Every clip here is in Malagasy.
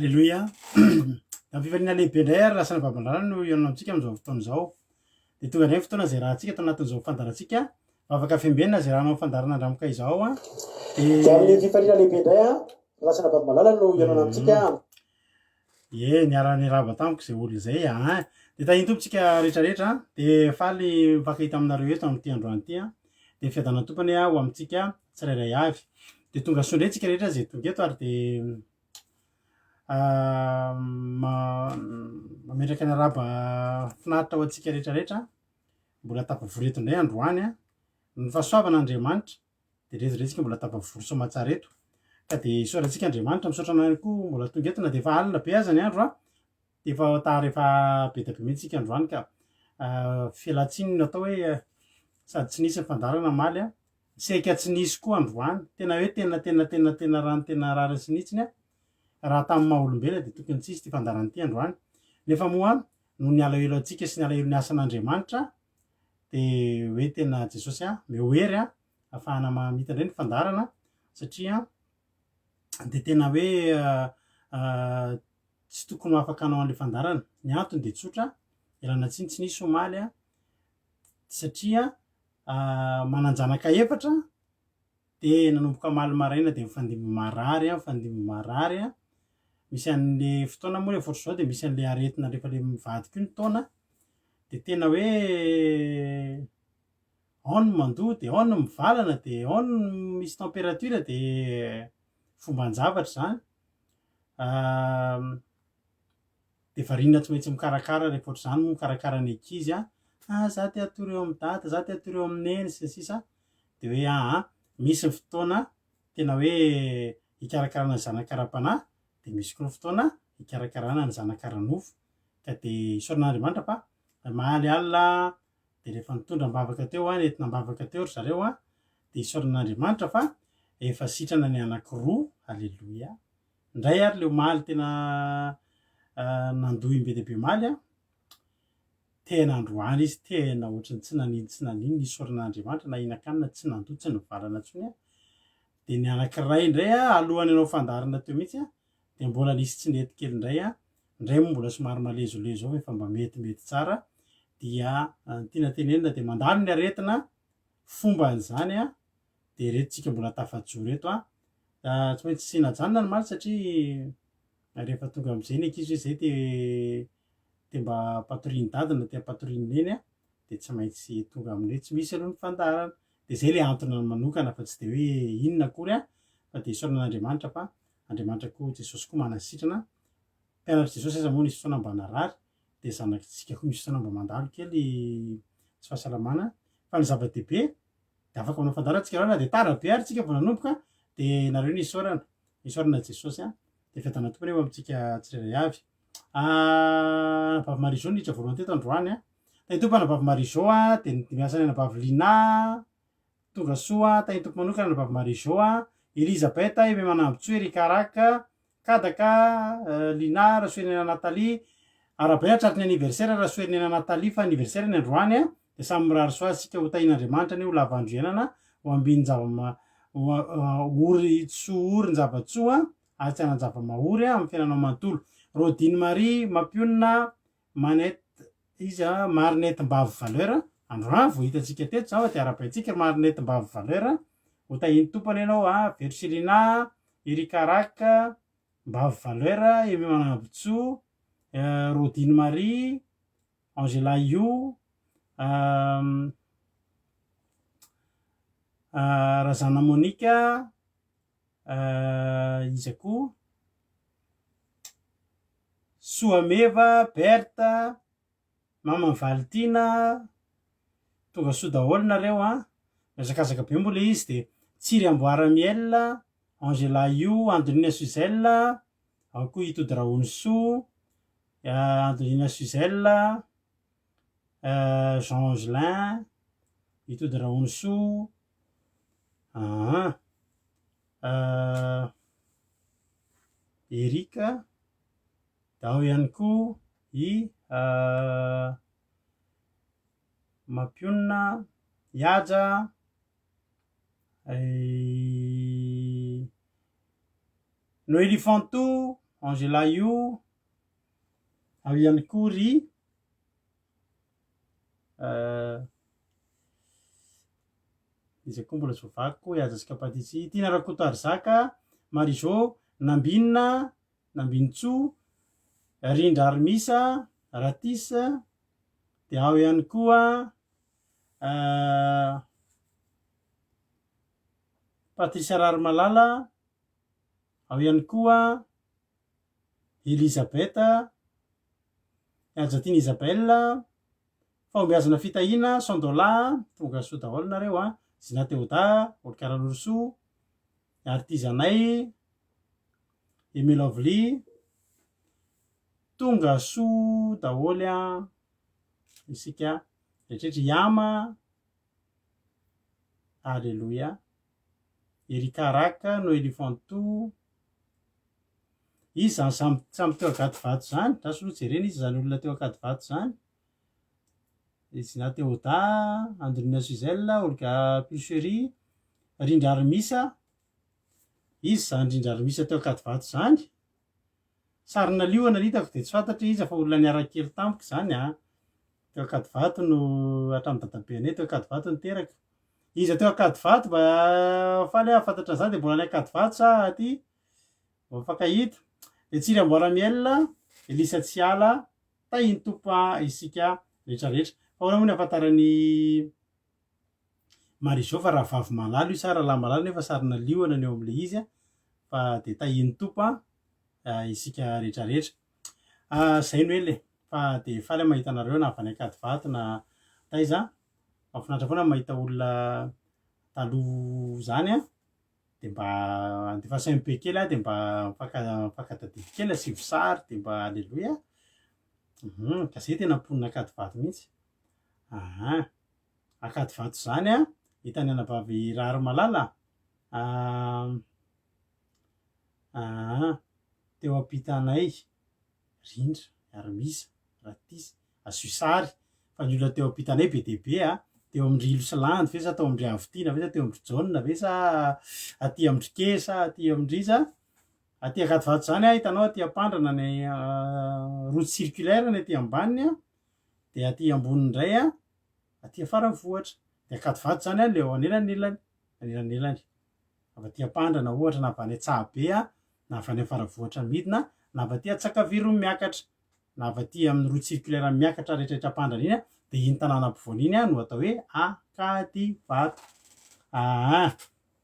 Alléluia. Da fifaliana lehibe indray ary lasana babalala no ianona amintsika amin'izao fotoana izao. De tonga indray ny fotoana zay rahantsika atao anatin'izao fandarantsika, afaka fiambenana zay rahanao fandarana andramoka izao a. De amin'ny fifaliana lehibe indray a, lasana babalala no ianona amintsika. Niara raba tamiko zay olo zay a. De tahiny tompontsika rehetrarehetra de faly mifankahita aminareo eto amin'ity androany ity a. De fiadana tompony a ho amintsika tsirairay avy. De tonga soa indray tsika rehetra zay tonga eto ary de mametraka ny araba finaritra ho antsika rehetrarehetra mbola tapavory eto indray androany a, ny fahasoavan'Andriamanitra de rehetrarehetra mbola tapavory soamantsara eto. Ka de isaorantsika Andriamanitra misaotra anay koa mbola tonga eto na de efa alina be aza ny andro a, de efa tara efa be da be mihitsy tsika androany ka fialan-tsiny no atao hoe sady tsy nisy ny fandarana maly a, saika tsy nisy koa androany, tena hoe tena rano tena rariny sinitsiny a. Raha tamin'ny maha olombelona de tokony tsy hisy ty fandarana ity androany. Nefa moa no ny alahelo antsika sy ny alahelo ny asan'Andriamanitra de hoe tena Jesosy a meo hery a ahafahana mamita indray ny fandarana satria de tena hoe tsy tokony ho afaka hanao an'le fandarana. Ny antony de tsotra, ialana tsiny tsy nisy omaly a satria mananjanaka efatra de nanomboka maly maraina de mifandimby marary a. Misy an'le fotoana moa rehefa ohatr'izao de misy an'le aretina rehefa le mivadika io ny taona de tena hoe ao ny mandoa de ao ny mivalana de ao ny misy température de fomban-javatra zany. De variana tsy maintsy mikarakara rehefa ohatr'izany moa mikarakara ny ankizy a, za te hatory eo amin'ny dada, za te hatory eo amin'ny neny sy ny sisa, de hoe misy ny fotoana tena hoe hikarakarana ny zanakara-panahy de misy koa ny fotoana hikarakarana ny zanakara-nofo. Ka de isaoran'Andriamanitra fa mahaly alina de rehefa nitondra mbavaka teo a, nentina mbavaka teo ry zareo a, de isaoran'Andriamanitra fa efa sitrana ny anankiroa. Alléluia. Ndray ary le omaly tena nandohy be dia be maly a, tena androany izy tena ohatrany tsy nanino nisaoran'Andriamanitra na hinan-kanina tsy nandoa tsy nivalana intsony a. De ny anankiray indray a alohan'ny hanao fandarana teo mihitsy a de mbola nisy tsinety kely indray a, indray moa mbola somary malezolezo ao efa mba metimety tsara, dia tiana tenenina de mandalo ny aretina fomban'izany a, de reto tsika mbola tafajoro eto a. Tsy maintsy sinajanona ny maly satria rehefa tonga am'izay ny ankizy hoe zay te mba patoriany dada na te hampatoriany neny a de tsy maintsy tonga amin'io tsy misy aloha ny fandarana. De zay le antony manokana fa tsy de hoe inona akory a, fa de isaoran'Andriamanitra fa Andriamanitra koa Jesosy koa mana sitrana. Mpianatry Jesosy aza moa nisy fotoana mba narary de zanakitsika koa misy fotoana mba mandalo kely tsy fahasalamana, fa ny zava-dehibe de afaka manao fandarana tsika na de tara be ary tsika vao nanomboka de nareo ny isaorana Jesosy a. De fiadana tompony eo amintsika tsirairay avy. Anabavy Marizao niditra voalohany teto androany a. Tahiny tompo anabavy Marizao a de miasa ny anabavy Lina tonga soa, tahiny tompo manokana anabavy Marizao a, Elizabeta eve manambotsoa, Erika Raka, Kadaka, Lina rasoenina Natalie, arabaina tratry ny anniversaire rasoenina Natalie fa anniversaire ny androany a. De samy mirary soa sika ho tahin'Andriamanitra ny ho lava andro iainana ho ambiny ory tsoa, ory ny zavatsoa ary tsy hanan-java-mahory amin'ny fiainanao manontolo. Rodine Marie Mampionina Manette izy a, Marinette Mbavy Valeur androany vao hitantsika teto zao de arabaintsika Marinette Mbavy Valeur ho tahiny tompony ianao a. Versilina, Erika Raka, Mbavy Valeur, Emy Manambotsoa, Rodine Marie, Angela Io, Razana Monika, iza koa Soameva, Berta, Mama Valtina, tonga soa daholo nareo a. Miazakazaka be mbola izy de Tsiry Amboara Miel, Angela Io, Andrina Suzelle, ao koa Itody Raonisoa, Andrina Suzelle, Jean Angelin, Itody Raonisoa, Erika, da ao ihany koa i Mampionina, Iaja, Noélie Fanto, Angela io ao ihany koa ry izy koa mbola tsy voavako azantsika patitsy Tina Rakotoarizaka, Marizô, Nambinina, Nambinitsoa, Rindra Armisa, Ratisa, de ao ihany koa Patricia Rarimalala, ao ihany koa Elisabeta, Ajatine Isabelle, Fahombiazana Fitahina, Sandola, tonga soa daholo nareo Zina Teoda, Olokara Lorosoa, Artizanay, Emilovely, tonga soa daholy isika rehetraretra Yama, Alleluia, Erika Raka, Noely Fanto, izy zany samy teo agady vato zany, rasy loha jerena izy zany olona teo agady vato zany, Zina Teoda, Andrina Suzelle, Olga Pilcherie, Rindra Armisa, izy zany Rindra Armisa teo agady vato zany, Sarina Liona hitako de tsy fantatry izy fa olona niarakely tampoka zany teo agady vato no hatramin'ny dadabeanay teo agady vato no teraka, izy teo agady vato mba faly fantatra an'izany de mbola ny agady vato sa aty mba mifankahita, de Tsiry Amboaramiel, Elisa Tsiala, tahiny tompo isika rehetrarehetra, fa ahoana moa ny ahafantarany Marizô fa raha vavy malalo io sa rahalahy malalo nefa Sarina Liona ny eo am'le izy fa de tahiny tompo isika rehetrarehetra zay no ele fa de faly mahita anareo na avy any akady vato na taiza mahafinaritra foana mahita olona taloha zany de mba andefasainy be kely de mba mifankadadidy kely asivy sary de mba alleloia ka zay tena mponina akady vato mihitsy akady vato zany hitany anavavy Rarimalala teo ampitanay Rindra Armisa Ratisa asio sary fa ny olona teo ampitanay be dia be teo amindry Ilosland ve sa teo amindry Avitina ve sa teo amindry Jaune ve sa aty amindry Kesa aty amindry iza aty akady vato zany hitanao aty Ampandrana ny route circulaire ny aty ambaniny de aty amboniny indray aty afara vohatra de akady vato zany le eo anelanelany avy aty Ampandrana ohatra na avy any Antsahabe na avy any afara vohatra midina na avy aty Antsakaviro miakatra na avy aty amin'ny route circulaire miakatra rehetrarehetra Ampandrana iny de iny tanàna ampovoany iny no atao hoe akady vato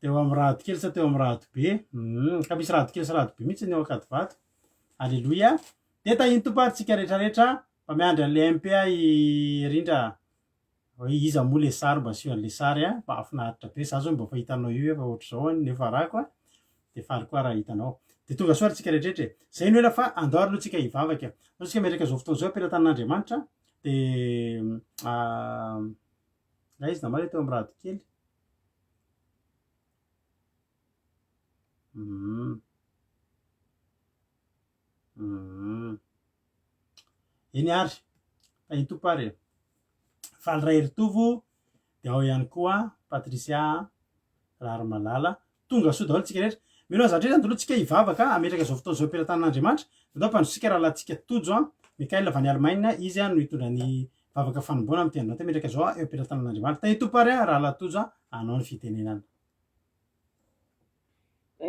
teo amin'ny Rahadokely sa teo amin'ny Rahadobe ka misy Rahadokely sy Rahadobe mihitsy ny eo akady vato alleloia de tahiny tompo tsika rehetrarehetra mba miandry an'le MP i Rindra hoe iza moa le sary mba asio an'le sary mba mahafinaritra be za zao mba fa hitanao io efa ohatr'izao nefa rako de faly koa raha hitanao de tonga soa tsika rehetrarehetra zay no ela fa andao aloha tsika hivavaka fa tsika metraka zao fotoana zao ampelantan'Andriamanitra de izy namary teo amin'ny Rahadokely eny ary tahiny tompo ary faly ray Ritovo de ao ihany koa Patricia Rarimalala tonga soa daholo tsika rehetra mino zatra zany taloha tsika hivavaka ametraka zao fotoana zao ampelantan'Andriamanitra ndao mpandrotsika rahalatsika Tojo Mikael avy any Allemagne izy no hitondra ny vavaka fanomboana amin'ny tendrona te metraka zao eo ampelantan'Andriamanitra tahiny tompo ary rahalahy Tojo anao ny fitenenana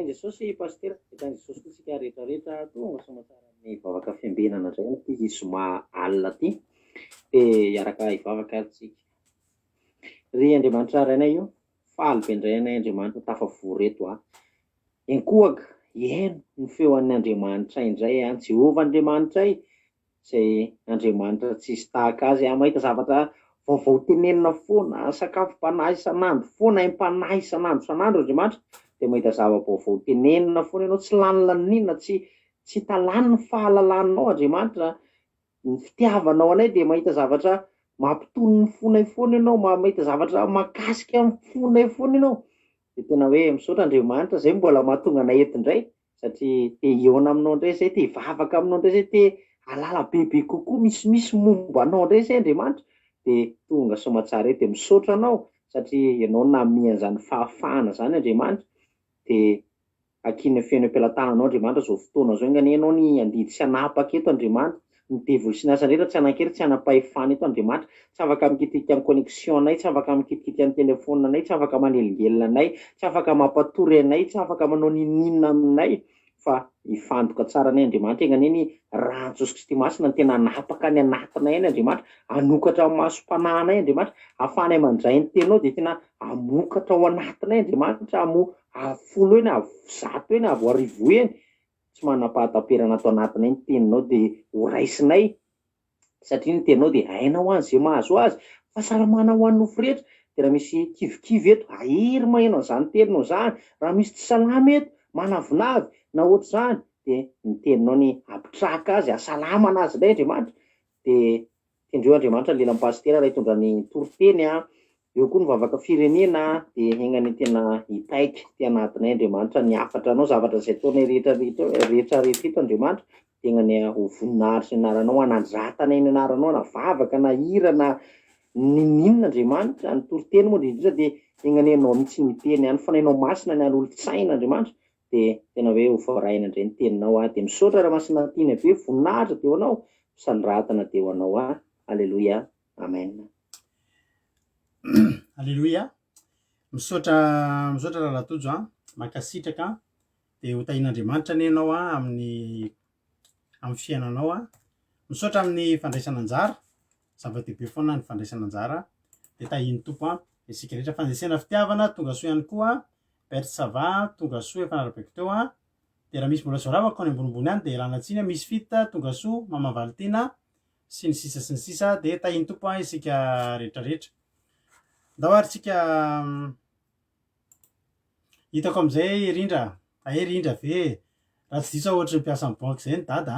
Jesosy pasteur Jesosy tsika rehetrarehetra tonga somatsara ny vavaka fiambenana zay ty zoma alina ty de hiaraka hivavaka tsika ry Andriamanitra rainay io faly be indray anay Andriamanitra tafavory eto enkohaka eno ny feon'ny Andriamanitra indray Jehova Andriamanitra zay Andriamanitra tsisy tahaka azy mahita zavatra vaovao tenenina foana sakafo panahy isan'andro foana impanahy isan'andro Andriamanitra de mahita zava-baovao tenenina foana ianao tsy lany laninina tsy talany ny fahalalanao Andriamanitra ny fitiavanao anay de mahita zavatra mampitony ny fonay foana ianao mahita zavatra makasika amin'ny fonay foana ianao de tena hoe misaotra Andriamanitra zay mbola mahatonga anay eto indray satria te hiona aminao indray zay te hivavaka aminao indray zay te halala bebe kokoa misy momba anao indray zay Andriamanitra de tonga somatsara eto de misaotra anao satria ianao namian'izany fahafahana zany Andriamanitra de akiny feno am-pelantananao Andriamanitra zao fotoana zao ngany ianao ny andidy sy anapaka eto Andriamanitra ny devoly sy ny asa rehetra tsy anankely tsy anapahefana eto Andriamanitra tsy afaka mikitikity amin'ny connexion anay tsy afaka mikitikity amin'ny telefona anay tsy afaka manelingelina anay tsy afaka mampatory anay tsy afaka manao ninninina aminay fa ifantoka tsara anay Andriamanitra engany ny rahan'i Jesosy Kristy masina ny tena anapaka ny anatinay any Andriamanitra anokatra amin'ny masom-panahinay Andriamanitra ahafahanay mandray ny teninao dia tena amokatra ao anatinay Andriamanitra afolo eny zato eny arivo eny tsy manam-pahataperana ato anatinay ny teninao dia horaisinay satria ny teninao dia hainao any izay mahazo azy fahasalamana ho an'ny nofo rehetra dia raha misy kivikivy eto ahiry maheno an'izany teninao izany raha misy tsy salama eto manavinavy na ohatr'izany dia ny teninao ny ampitraka azy ahasalamana azy ilay Andriamanitra dia tendreo Andriamanitra lelan'ny pastera raha hitondra ny toriteny eo koa ny vavaka firenena dia engany tena hitaika ty anatinay Andriamanitra ny afatra anao zavatra izay ataonay rehetra eto Andriamanitra dia engany ho voninahitra ny anaranao hanandratanay ny anaranao na vavaka na hira na ninninona Andriamanitra ny toriteny moa indrindra dia engany ianao mihitsy miteny any fanainao masina ny an'olon-tsaina Andriamanitra dia tena hoe ho voarahina indray ny teninao dia misaotra raha masina tiana be voninahitra dia ho anao misandrantana dia ho anao Alleluia amen. Alleluia. Misaotra Rahalatojo mankasitraka dia ho tahin'Andriamanitra ny ianao amin'ny fiainanao misaotra amin'ny fandraisana anjara zava-dehibe foana ny fandraisana anjara dia tahin'ny tompo isika rehetra fandraisana fitiavana tonga soa ihany koa Père Sava tonga soa efa narabeko teo dia raha misy mbola soravako any ambonimbony any dia ialana tsiny misy fita tonga soa Mama Valtina sy ny sisa dia tahin'ny tompo isika rehetrarehetra ndao ary tsika hitako amin'izay rindra rindra ve raha tsy diso ohatra ny mpiasa amin'ny banky izay ny dada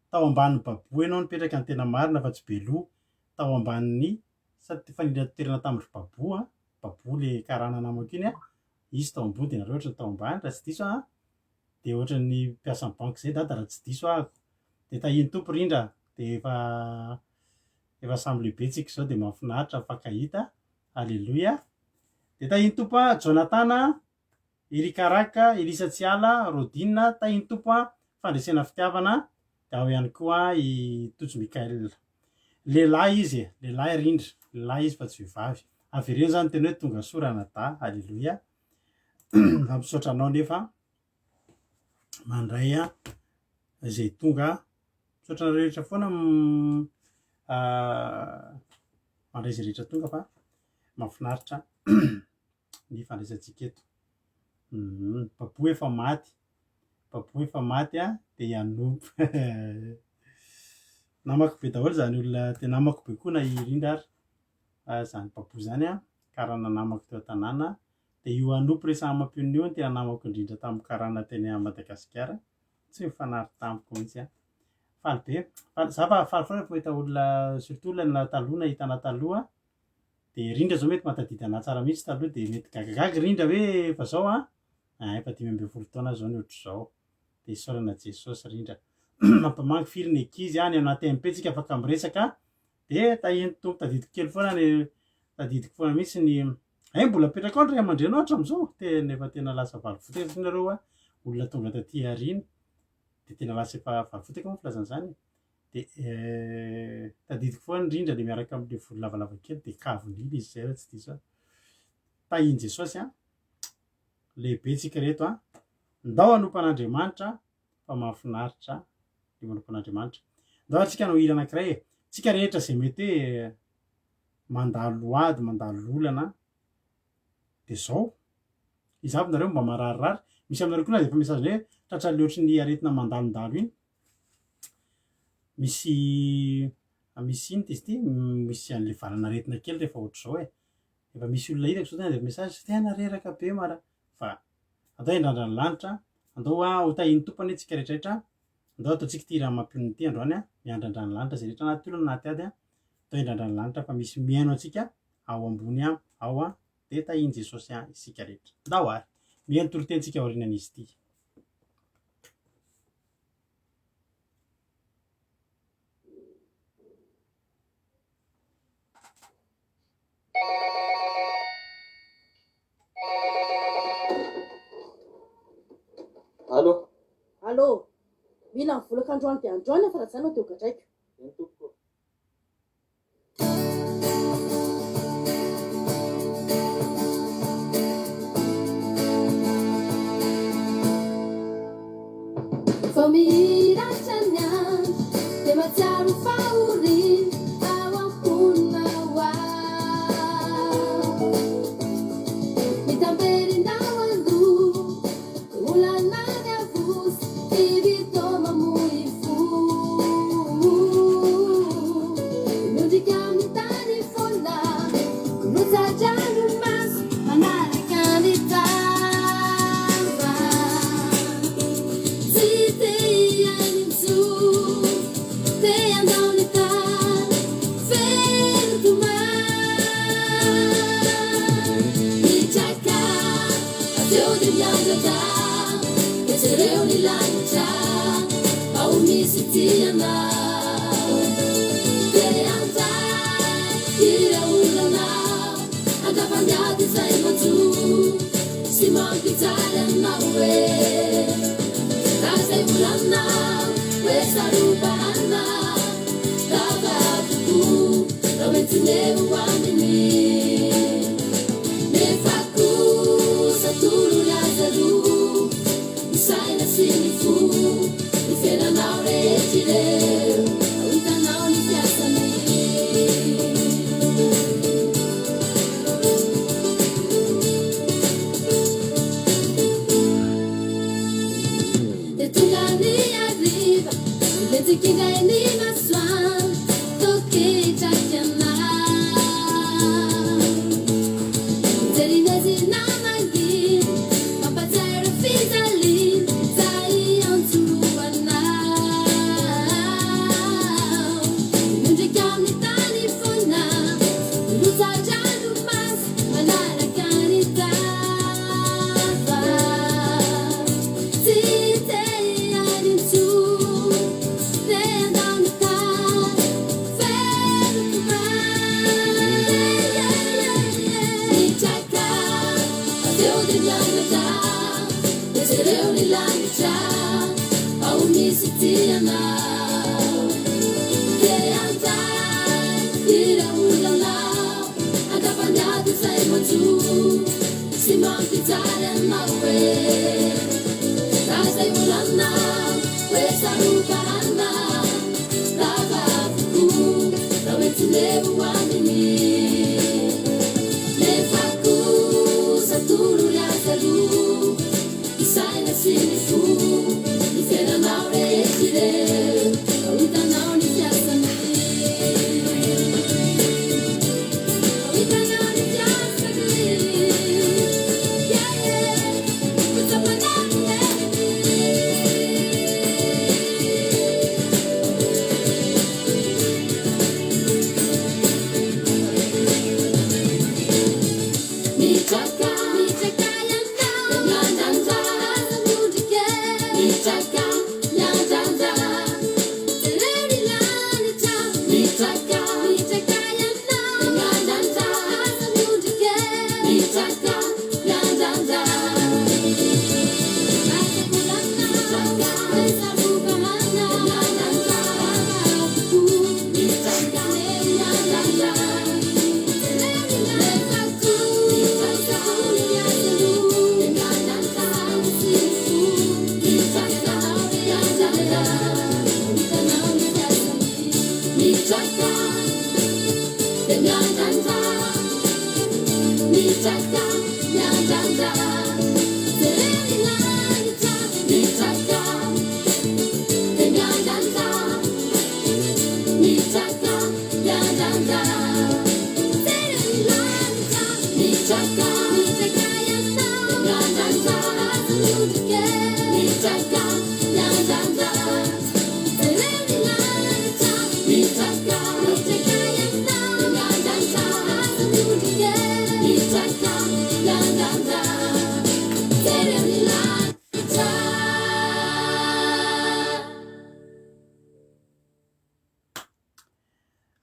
tao ambanin'ny babo ianao nipetraka ny tena marina fa tsy beloha tao ambanin'ny sady fanindra toerana tamin'ny babo le karana namako iny izy tao ambony dia nareo ohatra ny tao ambany raha tsy diso dia ohatra ny mpiasa amin'ny banky izay dada raha tsy diso dia tahin'ny tompo rindra dia efa samy lehibe tsika izao dia mahafinaritra fakahita. Alleluia. Dia tahin'ny tompo Jonathan Irikaraka Elisa Tsiala Rodina tahin'ny tompo fandraisana fitiavana dia ao ihany koa i Tojo Mikael lehilahy izy lehilahy izy fa tsy vehivavy avereny zany tena hoe tonga soa Ranada. Alleluia. Misaotra anao nefa mandray izay tonga misaotra anao rehetra foana mandray izay rehetra tonga fa mahafinaritra ny fandraisantsika eto. Babo efa maty dia Ianompo namako be daholo zany olona dia namako be koa na irindra ary zany babo zany karana namako teo an-tanàna dia io Ianompo resahana mampiony io tena namako indrindra tamin'ny karana teny Madagasikara tsy mifanary tamiko mihitsy faly be za fa faly foana rehefa mahita olona surtout olona taloha nahita ana taloha dia rindra zao mety mahatadidy ana tsara mihitsy taloha dia mety gagagagy rindra hoe efa zao efa 5 taona zao ny ohatr'izao dia isaorana Jesosy rindra mampamangy firy ny ankizy any anaty MP tsika afaka miresaka dia tahin'ny tompo tadidiko kely foana tadidiko foana mihitsy ny mbola petraka ao ny ray aman-drenao hatramin'izao nefa tena lasa valifoteka nareo olona tonga taty aoriana dia tena lasa efa valifoteka moa filazan'izany dia tadidiko foana ny rindra dia miaraka amin'ilay volo lavalava kely dia kavon'ila izy zay raha tsy diso tahin'i Jesosy lehibe tsika reto ndao hanompan'Andriamanitra fa mahafinaritra ny manompan'Andriamanitra ndao atsika hanao hira anankiray tsika rehetra izay mety hoe mandalo ady mandalo olana dia zao izavy nareo mba mararirary misy aminareo koa na dia efa mesaziny hoe tratra loatra ny aretina mandalondalo iny misy iny izy ty misy an'le valana aretina kely rehefa ohatr'izao efa misy olona hitako zao tena dia mesaz tena reraka be mara fa andao hindrandra ny lanitra andao ho tahin'ny tompony tsika rehetrarehetra andao ataontsika ty raha mampiony ty androany miandrandra ny lanitra izay rehetra anaty olona anaty ady andao hindrandra ny lanitra fa misy miaino antsika ao ambony ao dia tahin'i Jesosy isika rehetra ndao ary mihaino toritentsika aorianan'izy ity. aloha mila mivolaka androany dia androany fa raha zany ao teo gadraiko Famiratranya de matsiaro fahorin ao ampona wa mitamberinao ando olanany avosy ivitoma moifo nodika mitany fola notadrano maso manaraka ny tava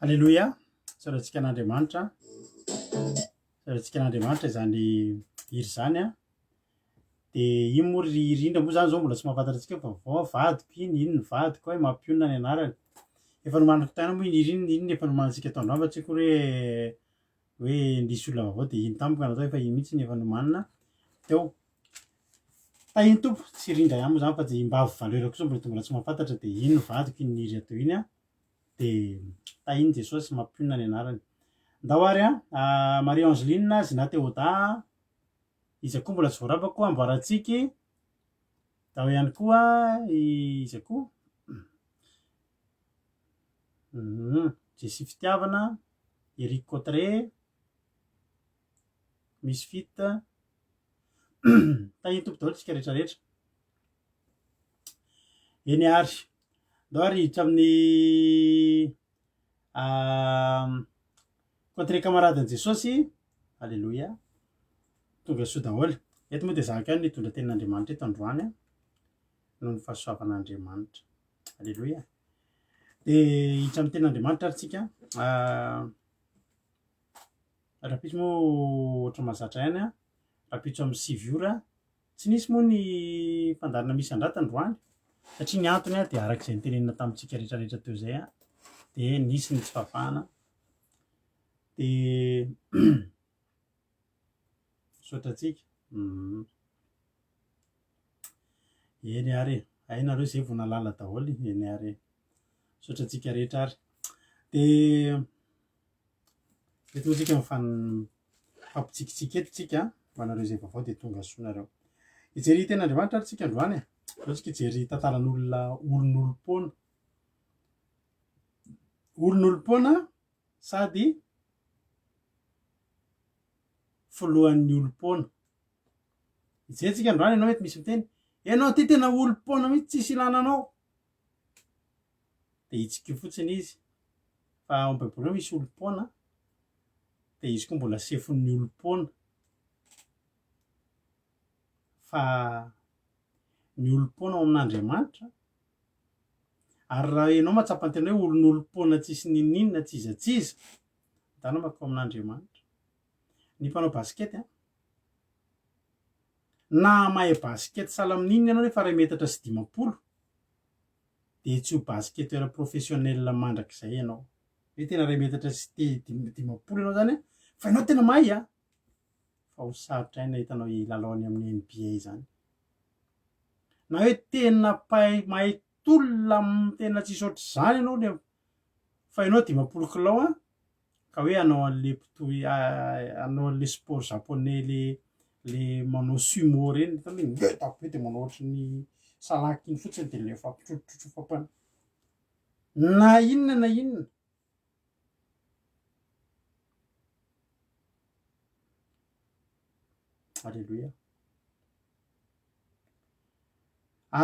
Alleluia, soratsika an'Andriamanitra, soratsika an'Andriamanitra izany iry zany a, de iny moa ririndra moa zany zao mbola tsy mahafantarantsika fa vadiko iny vadiko hoe mampionona ny anarany efa nomaniko tana moa iny efa nomanitsika tao androany fa tsy haiko hoe ndisy olona vaovao de iny tampoka natao efa iny mihitsy ny efa nomanina teo tahiny tompo tsy rindra ihany moa zany fa de mbavy valeur kosa mbola tonga tsy mahafantatra de iny vadiko iny niry atao iny de tahiny Jesosy mampionona ny anarany ndahoary Marie Angeline Zinateoda izy koa mbola tsy voarabako amboarantsiky da ihany koa izy koa Jesy Fitiavana Eric Cotre misy fit tahiny tompo daholo tsika rehetrarehetra eny ary ndao ary hiditra amin'ny contre camaradeny Jesosy alleluia tonga soa daholo eto moa de zaka ihany nitondra tenin'Andriamanitra eto androany noho ny fahasoavan'Andriamanitra alleluia de hiditra amin'ny tenin'Andriamanitra ary tsika rapitso moa ohatra mahazatra ihany rapitso amin'ny 6 ora tsy nisy moa ny fandarana misy andrata androany satria ny antony de arak'izay nitenenina tamintsika rehetrarehetra teo zay de nisy ny tsy fahafahana de sotratsika eny ary ainareo zay vao nalala daholo eny ary sotratsika rehetra ary de etotsika mifampitsikitsiky eto tsika manareo zay vaovao de tonga soanareo ijery ten'Andriamanitra ary tsika androany ohatsika ijery tantaran'olona olon'olom-pona sady foloan'ny olom-pona ijerytsika androany ianao mety misy miteny ianao ty tena olom-pona mihitsy tsisy ilananao de itsika fotsiny izy fa ao am-baiboly misy olom-pona de izy koa mbola sefon'ny olom-pona fa ny olom-pona ao amin'Andriamanitra ary raha ianao mahatsapa ny tena hoe olon'olom-pona tsisy ninina tsizatsiza dana mako amin'Andriamanitra ny mpanao baskety na mahay baskety sahala amin'inona ianao nefa 2 metatra sy 50 de tsy ho basketeur professionnel mandrakizay ianao hoe tena 2 metatra sy 50 ianao zany fa ianao tena mahay fa ho sarotra aina hitanao ilalaony amin'ny NBA zany na hoe tena mahay tolona tena tsisy ohatry zany ianao le fa ianao 50 kilao ka hoe anao an'le sport japonais le manao sumo reny hitako hoe de manao ohatry ny salaky iny fotsiny de le fampitrotrotrotro fampana na inona alleluia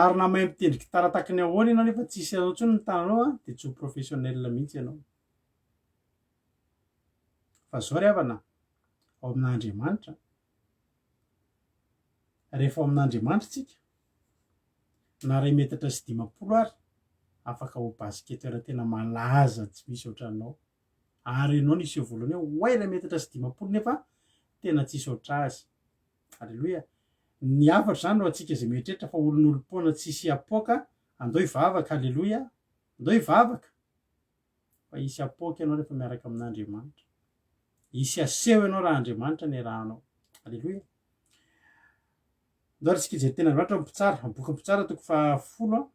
ary na mahay mitendry gitara takiny ahoana ianao nefa tsisy anao ntsony ny tananao de tsy ho professionnel mihitsy ianao fa zao ry havana ao amin'Andriamanitra rehefa ao amin'Andriamanitra tsika na 2 metatra sy 50 ary afaka ho basketeur tena malaza tsy misy ohatranao ary ianao nisy eo voalohany hoe 2 metatra sy 50 nefa tena tsisy ohatr azy alleluia ny afatra zany no atsika zay mieritreritra fa olon'olom-pona tsisy apoka andao hivavaka alleluia andao hivavaka fa isy apoka ianao rehefa miaraka amin'Andriamanitra isy aseho ianao raha Andriamanitra ny rahanao alleluia ndao atsika ijery ten'Andriamanitra mpitsara boky mpitsara toko fa 10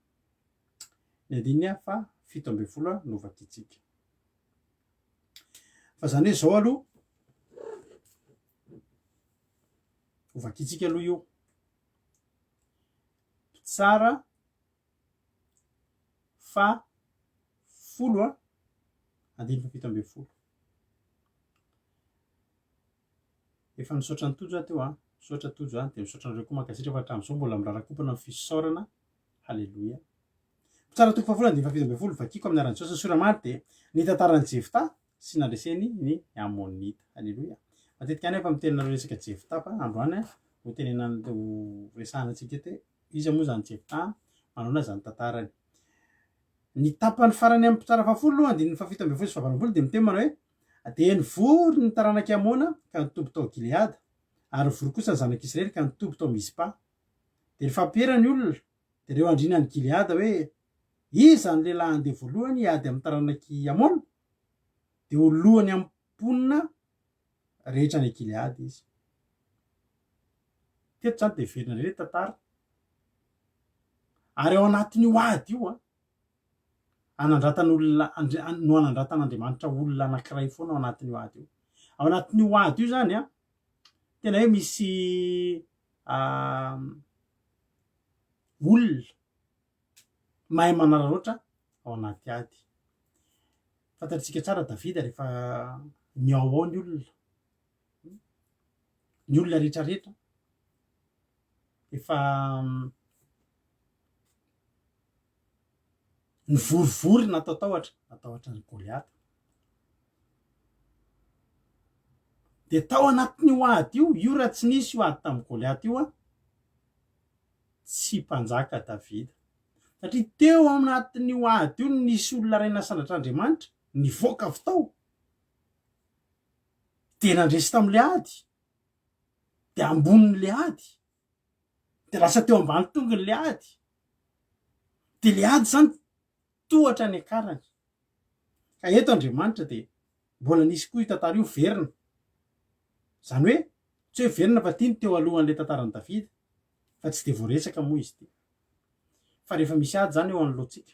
ny andininy fa 17 novakitsika fa zany hoe zao aloha ovakitsika aloha io mpitsara fa 10 andininy fa 17 efa nisaotra ny tojo teo misaotra tojo de misaotra nareo koa makasitra fa hatramin'izao mbola mirarakopana ny fisaorana halleluia mpitsara toko fa 10 andininy fa 17 vakiko amin'ny aran'ny Jesosy soramary de ny tantaran'ny Jefta sy nandreseny ny Amonita halleluia matetika any efa mitenenareo resaka Jefta fa androany ho tenenany ho resahana antsika eto izy moa zany Jefta manao zany tantarany ny tapany farany amin'ny mpitsara fa 10 andininy fa 17 sy 18 de miteny manao hoe de nivory ny taranaky Amona ka nitoby tao Gileada ary vory kosa ny zanak'Israely ka nitoby tao Mizpa de rehefa ampera ny olona de reo andrina ny Gileada hoe iza ny lehilahy andeha voalohany hiady amin'ny taranaky Amona de olohany amponina rehetra ny Gileada izy. Teto zany de verina re tantara. Ary ao anatin'io ady io anandratan'olona no anandratan'Andriamanitra olona anankiray foana ao anatin'io ady io. Ao anatin'io ady io zany tena hoe misy olona mahay manararaotra ao anaty ady. Fantatsika tsara Davida rehefa miao ao ny olona rehetrarehetra efa ny vorivory natahotra ny Goliata. De tao anatin'io ady io raha tsy nisy io ady tamin'ny Goliata io tsy mpanjaka Davida. Satria teo anatin'io ady io nisy olona ray nasandratr'Andriamanitra nivoaka avy tao de nandresy tam'le ady de ambonin'le ady de lasa teo ambany tongon'le ady de le ady zany tohatra ny akarany. Ka eto Andriamanitra de mbola nisy koa io tantara io verina. Zany hoe tsy hoe verina fa tiny teo alohan'le tantaran'i Davida fa tsy de voaresaka moa izy ty. Fa rehefa misy ady zany eo anoloantsika.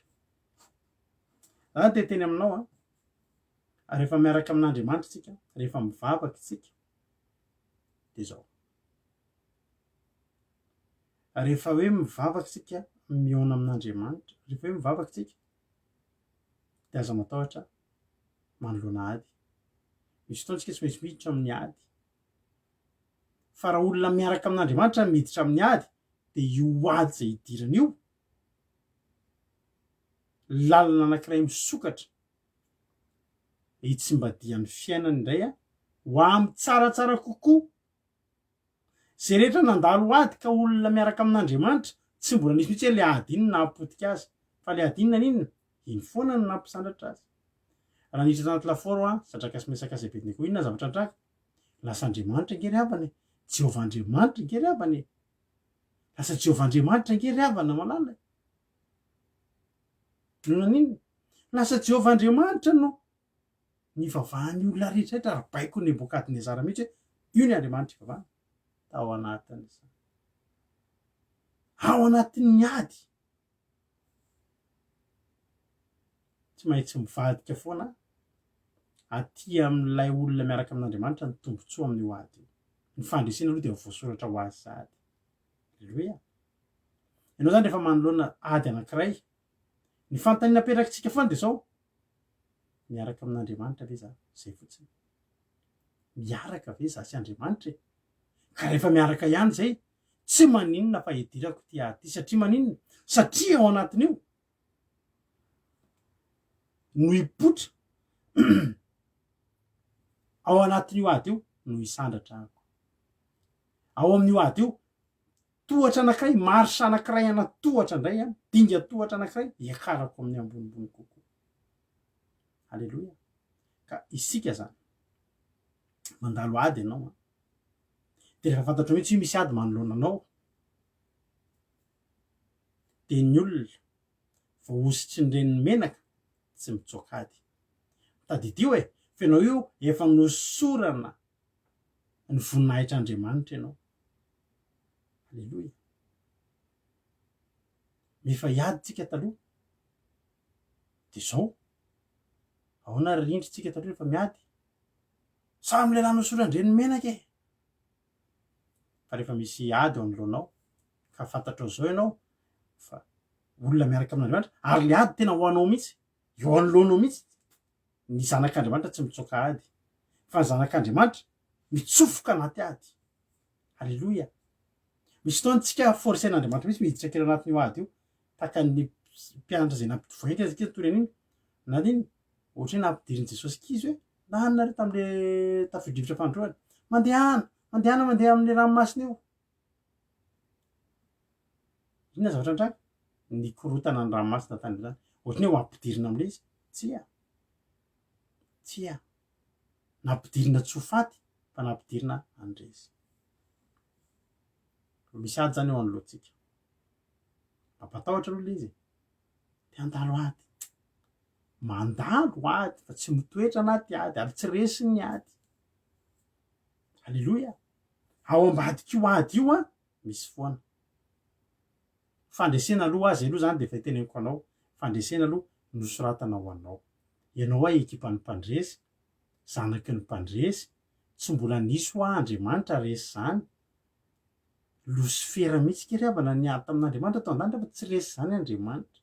Zany te teny aminao rehefa miaraka amin'Andriamanitra tsika, rehefa mivavaka tsika de zao. Rehefa hoe mivavaka tsika mihaona amin'Andriamanitra, rehefa hoe mivavaka tsika de aza matahotra manoloana ady. Misy fotoana tsika tsy maintsy miditra amin'ny ady. Fa raha olona miaraka amin'Andriamanitra miditra amin'ny ady de io ady zay idirana io lalana anankiray misokatra hitsimbadian'ny fiainany indray ho amin'ny tsaratsara kokoa. Zay rehetra nandalo ady ka olona miaraka amin'Andriamanitra tsy mbola nisy mihitsy hoe le ady iny nahapotika azy fa le ady inona iny foana no nampisandratra azy. Raha niditra tanaty laforo Sadraka sy Mesaka sy Abednego inona zavatra antraka? Lasa Andriamanitra nge ry havana, Jehovah Andriamanitra nge ry havana, lasa Jehovah Andriamanitra nge ry havana malala. Nonan'inona? Lasa Jehovah Andriamanitra no nivavahan'ny olona rehetrarehetra ary baiko Nebokadnezara mihitsy hoe io ny Andriamanitra ivavahana tao anatin'izany. Ao anatin'ny ady tsy maintsy mivadika foana aty amin'ilay olona miaraka amin'Andriamanitra ny tombotsoa amin'io ady io. Ny fandresena aloha dia voasoratra ho azy sady. Alleluia. Ianao zany rehefa manoloana ady anankiray, ny fanontaniana apetrakintsika foana dia zao: miaraka amin'Andriamanitra ve za? Zay fotsiny. Miaraka ve za sy Andriamanitra? Ka rehefa miaraka ihany zay, tsy maninona fa hidirako ty ady ty. Satria maninona? Satria ao anatin'io no hipotra ao anatin'io ady io no hisandratra ako. Ao amin'io ady io tohatra anankiray, marsa anankiray anatohatra indray dinga tohatra anankiray hiakarako amin'ny ambonimbony kokoa. Alleluia. Ka isika zany mandalo ady ianao de rehefa fantatro mihitsy misy ady manoloana anao de ny olona voahositry ny reniny menaka tsy mitsoaka ady. Tadidio fa ianao io efa nosorana ny voninahitr'Andriamanitra ianao. Alleluia. Mefa hiady tsika taloha de zao ahoana rindritsika taloha rehefa miady? Samy lehilahy nosorana reniny menaka fa rehefa misy ady eo anoloanao ka fantatro an'izao ianao fa olona miaraka amin'Andriamanitra ary le ady tena ho anao mihitsy, eo anoloanao mihitsy. Ny zanak'Andriamanitra tsy mitsoaka ady fa ny zanak'Andriamanitra mitsofoka anaty ady. Alleluia. Misy fotoana tsika forsen'Andriamanitra mihitsy miditra kely anatin'io ady io tahaka ny mpianatra zay nampitovoenty azy kely toreny iny na iny ohatra hoe nampidirin'i Jesosy kizy hoe nanareo tam'le tafidrivotra fandroany mandehana mandeha amin'ny ranomasina eo. Inona zavatra antraka? Ny korotana ny ranomasina tany zany. Ohatry ny hoe ampidirina am'le izy? Tsia. Nampidirina tsy ho faty fa nampidirina andresy. Misy ady zany eo anoloantsika. mampatahotra aloha le izy te andalo ady mandalo ady fa tsy mitoetra anaty ady ary tsy resiny ny ady alleloia ao ambadik'io ady io a misy foana fandresena aloha azy aloha zany de fa iteneniko anao fandresena aloha nosoratana ho anao ianao a ekipan'ny mpandresy zanaky ny mpandresy tsy mbola nisy ho Andriamanitra resy zany Lucifera mihitsy kiriavana ny ady tamin'Andriamanitra tao andany fa tsy resy zany Andriamanitra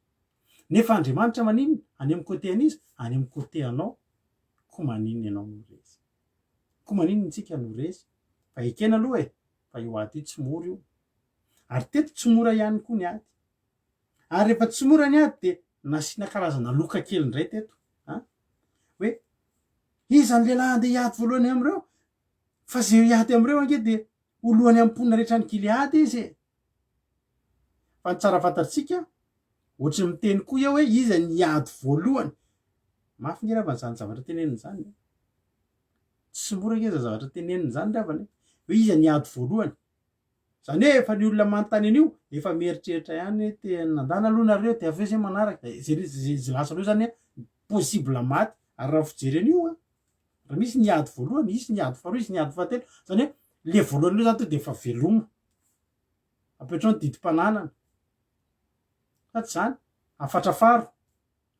nefa Andriamanitra maninona any amin'ny côté an'izy any amin'ny côté anao ko maninona ianao no resy ko maninona tsika no resy fa ekena aloha fa io ady io tsy mora io ary teto tsy mora ihany koa ny ady ary rehefa tsy mora ny ady de nasiana karazana loka kely ndray teto hoe izany lehilahy andeha hiady voalohany am'ireo fa zay hiady am'ireo ange de olohany amponina rehetra ny Gileady izy fa ny tsara fantatsika ohatry ny miteny koa eo hoe iza ny hiady voalohany mafy nge ravany zany zavatra teneniny zany tsy mora nge za zavatra teneniny zany ravany hoe iza ny hiady voalohany zany hoe efa ny olona manontany an'io efa mieritreritra ihany hoe te nandana aloha nareo te aveo zay manaraka zay lasa loha zany possible maty ary raha fijery an'io a raha misy ny hiady voalohany isy ny hiady faharoa isy ny hiady fahatelo zany hoe le voalohany loha zany to de efa velomo apetrao ny didi-pananana fa tsy zany afatra faro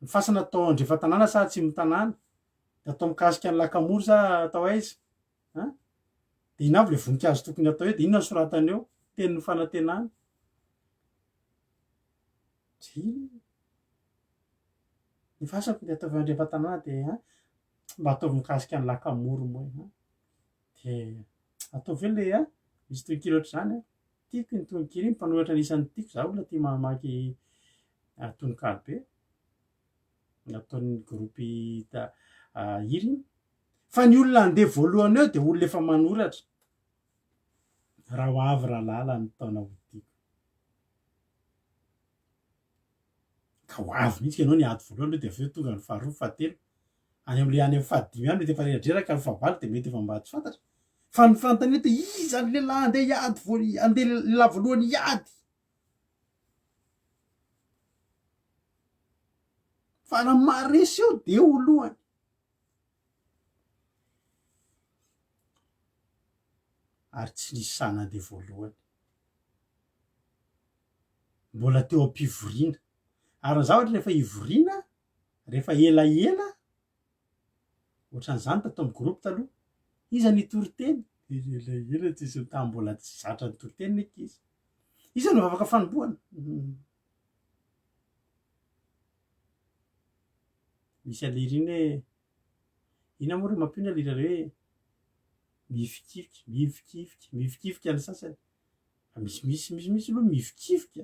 ny fasana atao andrefa tanàna sa tsy mitanàna de atao mikasika ny lakamory sa atao aiza de inavy le voninkazo tokony atao eo de inona ny soratany eo tenin'ny fanantenana ny fasako de ataovy andrefa tanàna de mba ataovy mikasika ny lakamory moa de ataovy eo le misy tononkilo ohatry zany tiako ny tononkilo iny mpanoratra anisan'ny tiako za olona tia mamaky tononkalo be ataon'ny gropy iry fa ny olona andeha voalohany eo de olona efa manoratra raha ho avy raha lala ny taona ho tiako ka ho avy mihitsy ianao ny ady voalohany eo de aveo tonga ny faharoa fahatelo any am'le any amin'ny fahadimy any mety efa reradreraka ny fahavalo de mety efa mba tsy fantatra fa ny fanontany hoe iza ny lehilahy andeha hiady andeha lehilahy voalohany hiady fa raha maresy eo de olohany ary tsy nisy sana andeha voalohany mbola teo am-pivoriana ary zavatra rehefa ivoriana rehefa elaela ohatran'izany tato amin'ny gropy taloha iza ny toriteny elaela tsy isy tany mbola tsy zatra ny toriteny neky izy iza no afaka fanombohana misy aliriny hoe ina moa reo mampina lira re hoe mifikifika ny sasany misy aloha mifikifika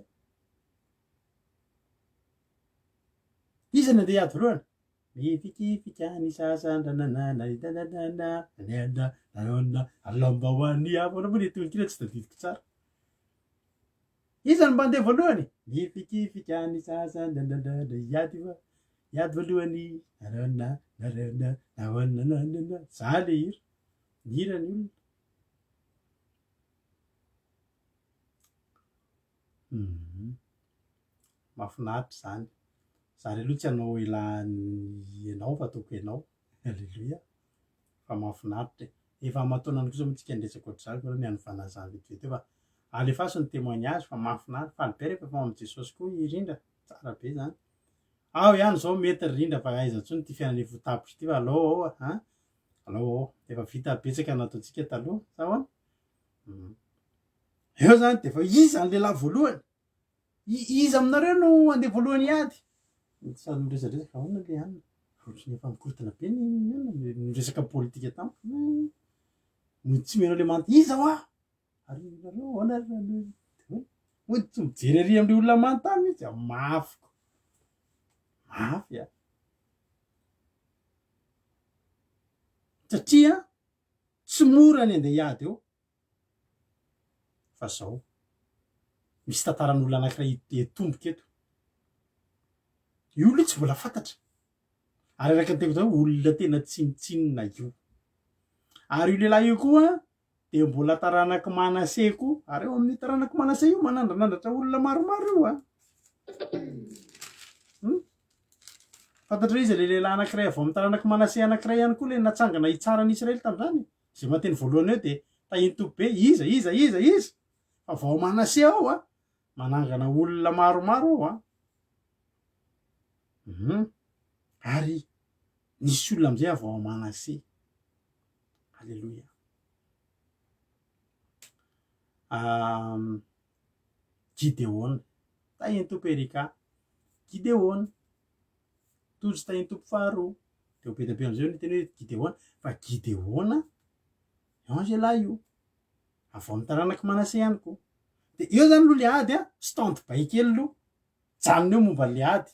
iza ny andeha hiady voalohany mifikifika ny sasany alambahoany avana moa le tononkilo tsy tadidiko tsara iza ny mba andeha voalohany mifikifika ny sasany hiady voalohany za le hirany olona mahafinaritra zany zany aloha tsy hanao ilany ianao fa ataoko ianao alleloia fa mahafinaritra efa amataonany kosa moa tsika ndresaka ohatr'izany koa ny any fanazany vetivety eo fa alefaso ny témoignage fa mahafinaritra fa alibert rehefa fa amin'ny jesosy koa irindra tsara be zany ao ihany zao mety rindra fa aiza ntsony ty fiainany votapitry ty fa alao efa vita betsaka nataontsika taloha sahoana eo zany de fa iza ny lehilahy voalohany iza aminareo no andeha voalohany hiady sady miresadresaka fa ahoana le anina ohatrany efa mikorontana be ny resaka politika tamiko no tsy menao le manontany iza ho ary nareo ahoana moa tsy mijery ary am'le olona manontany mihitsy mafiko mafy satria tsy mora ny andeha hiady eo fa zao misy tantaran'olona anankiray etomboka eto io le tsy mbola fantatra ary araka ny teko zao olona tena tsinitsinina io ary io lehilahy io koa de mbola taranaky manase koa ary eo amin'ny taranaky manase io manandranandratra olona maromaro io Fantatra izy le lehilahy anankiray avao amin'ny taranaky Manase anankiray ihany koa le natsangana hitsaran'Israely tamin'izany. Zay mateny voalohany eo dia tahiny tompy be iza fa vao Manase ao a manangana olona maromaro ao a. Ary nisy olona am'izay avao Manase. Halleloia. Gideon tahiny tompy Erika, Gideon tojo tahiny tompy faharoa. Dia ho betabe am'izay ny teny hoe Gideon fa Gideon io zay lahy io avao amin'ny taranaky Manase ihany koa. Dia eo zany aloha le ady a stand by kely aloha janony eo momba le ady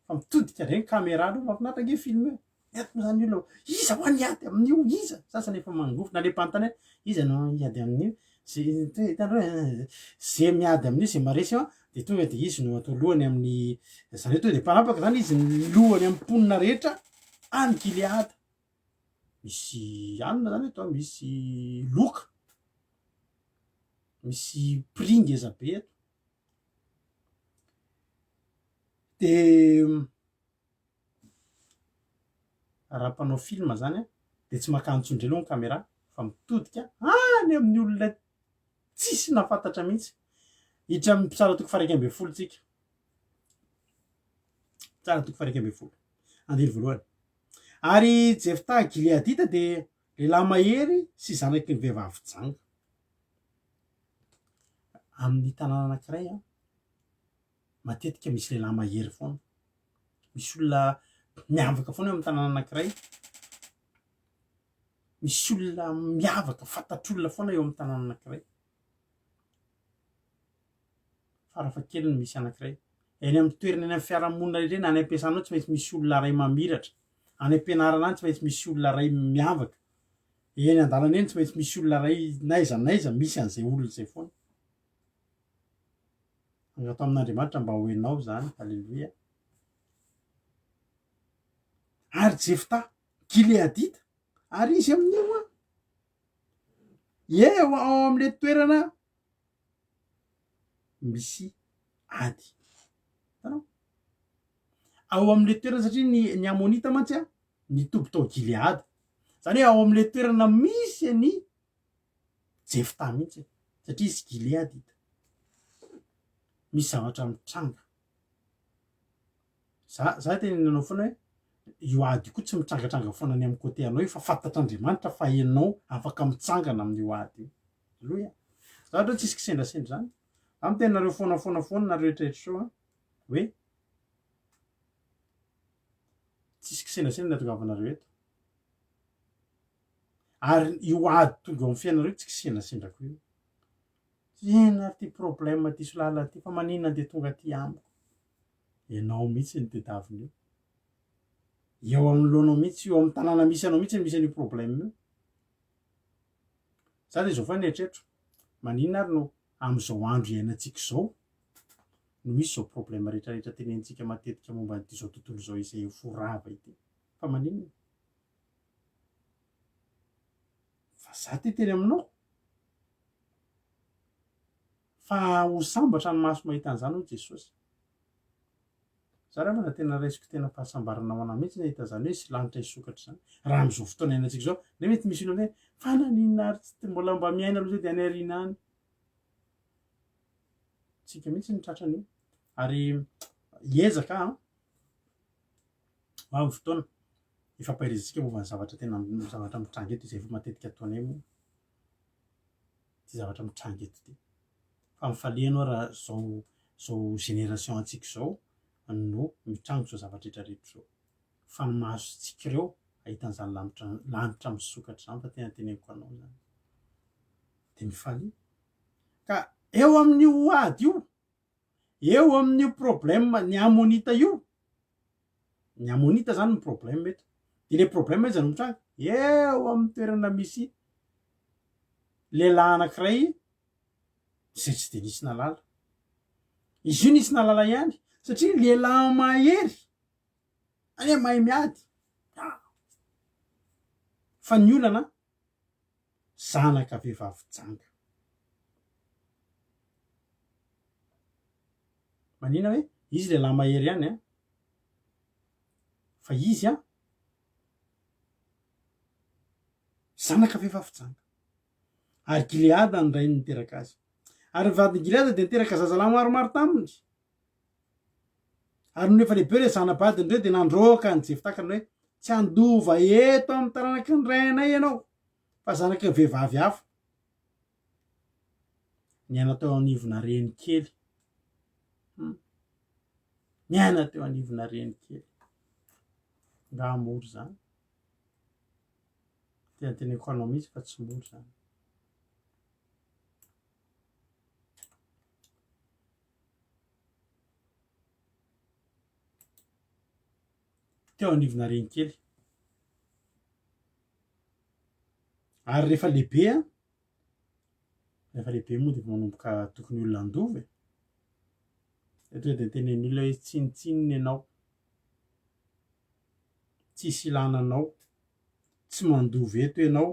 fa mitodika regny caméra aloha mahafinaritra ange film io. Eto moa zany io iza ho any ady amin'io iza sasany efa mangofo na le mpanontany iza no iady amin'io zay miady amin'io zay maresy eo dia tonga dia izy no atao lohany amin'ny zareo tonga dia mpanapaka zany izy ny lohany amin'ny mponina rehetra any Gilead. Misy anona zany eto misy loka misy prix ngeza be eto. Dia raha mpanao film zany dia tsy mankanotsondry aloha ny caméra fa mitodika any amin'ny olona tsisy nafantatra mihitsy. Hiditra amin'ny tsara toko faha 1/20 tsika. Tsara toko faha 1/20 andiny voalohany. Ary Jefta Gileadita dia lehilahy mahery sy zanaky ny vehivavy janga. Amin'ny tanàna anankiray matetika misy lehilahy mahery foana. Misy olona miavaka foana amin'ny tanàna anankiray. Misy olona miavaka fantatr'olona foana eo amin'ny tanàna anankiray. Farafahakeliny misy anankiray. Eny amin'ny toerana eny amin'ny fiarahamonina rehetra eny any am-piasanao tsy maintsy misy olona ray mamiratra. Any am-pianarana any tsy maintsy misy olona ray miavaka. Eny an-dalana eny tsy maintsy misy olona ray naiza misy an'izay olona izay foana. Angatao amin'Andriamanitra mba ho henao zany. Halleloia. Ary Jefta Gileadita ary izy amin'io eo ao amin'le toerana misy ady. Hitanao? Ao amin'le toerana satria ny Amonita mantsy nitombo tao Gilead. Zany hoe ao amin'le toerana misy ny Jefta mihitsy satria izy Gileadita. Misy zavatra mitranga. Za tena nanao foana hoe io ady koa tsy mitrangatranga foana any amin'ny côté anao io fa fantatr'Andriamanitra fa hainao afaka mitsangana amin'io ady io. Halleloia. Zavatra tsisy kisendrasendra zany. Amin'ny tenareo foana nareo rehetrarehetra sao hoe tsisy kisendrasendra natongavana eto. Ary io ady tonga amin'ny fiainareo tsy kisendrasendra koa io. Tena ty problème ty solala ty fa maninona dia tonga ty amiko. Ianao mihitsy ny tedaviny io. Eo amin'ny lohanao mihitsy eo amin'ny tanàna misy anao mihitsy misy an'io problème io. Za dia zao fa nieritreritro maninona ary no amin'izao andro iainantsika izao no misy zao problème rehetrarehetra tenenitsika matetika momba an'izao tontolo izao izay forava ity. Fa maninona? Fa za ty teny aminao fa ho sambatra ny maso mahita an'izany ho Jesosy. Za raha mana tena raisiko tena fahasambarana ho anahy mihitsy nahita zany hoe sy lanitra isokatra zany. Raha amin'izao fotoana iainantsika izao ne mety misy olona hoe fa naninona ary tsy mbola mba miaina aloha zay dia any aoriana any. Tsika mihitsy ny tratran'io. Ary hiezaka amin'ny fotoana ifampahirizitsika momba ny zavatra tena zavatra mitranga eto izay matetika ataonay moa. Ty zavatra mitranga eto ty. Fa mifaliana raha zao génération antsika izao no mitranga zao zavatra rehetrarehetra zao. Fa ny masontsika ireo ahitan'izany lanitra misokatra zany fa tena teneniko anao zany. Dia mifaly. Ka eo amin'io ady io, eo amin'io problème ny Amonita io. Ny Amonita zany ny problème eto. Dia le problème iza no mitranga? Eo amin'ny toerana misy lehilahy anankiray izay tsy dia nisy nalala. Izy io nisy nalala ihany satria lehilahy mahery any mahay miady. Fa ny olana zanaka vehivavy janga. manina hoe izy le lahy mahery ihany a fa izy a zanaka vehivavy-janga ary Gileada ny ray niteraka azy ary vadiny Gileada de niteraka zazalahy maromaro taminy ary no efa lehibe le zanabadiny reo de nandroaka ny Jeftakany hoe tsy andova eto amin'ny taranaky ny rainay ianao fa zanaky ny vehivavy hafa niaina teo anivona reny kely niaina teo anivona reny kely nga moro zany teneniko anao mihitsy fa tsy moro zany teo anivona reny kely ary rehefa lehibe moa de manomboka tokony olona andovy eto de tenen'olona hoe tsinitsininy ianao tsisy ilananao tsy mandovy eto ianao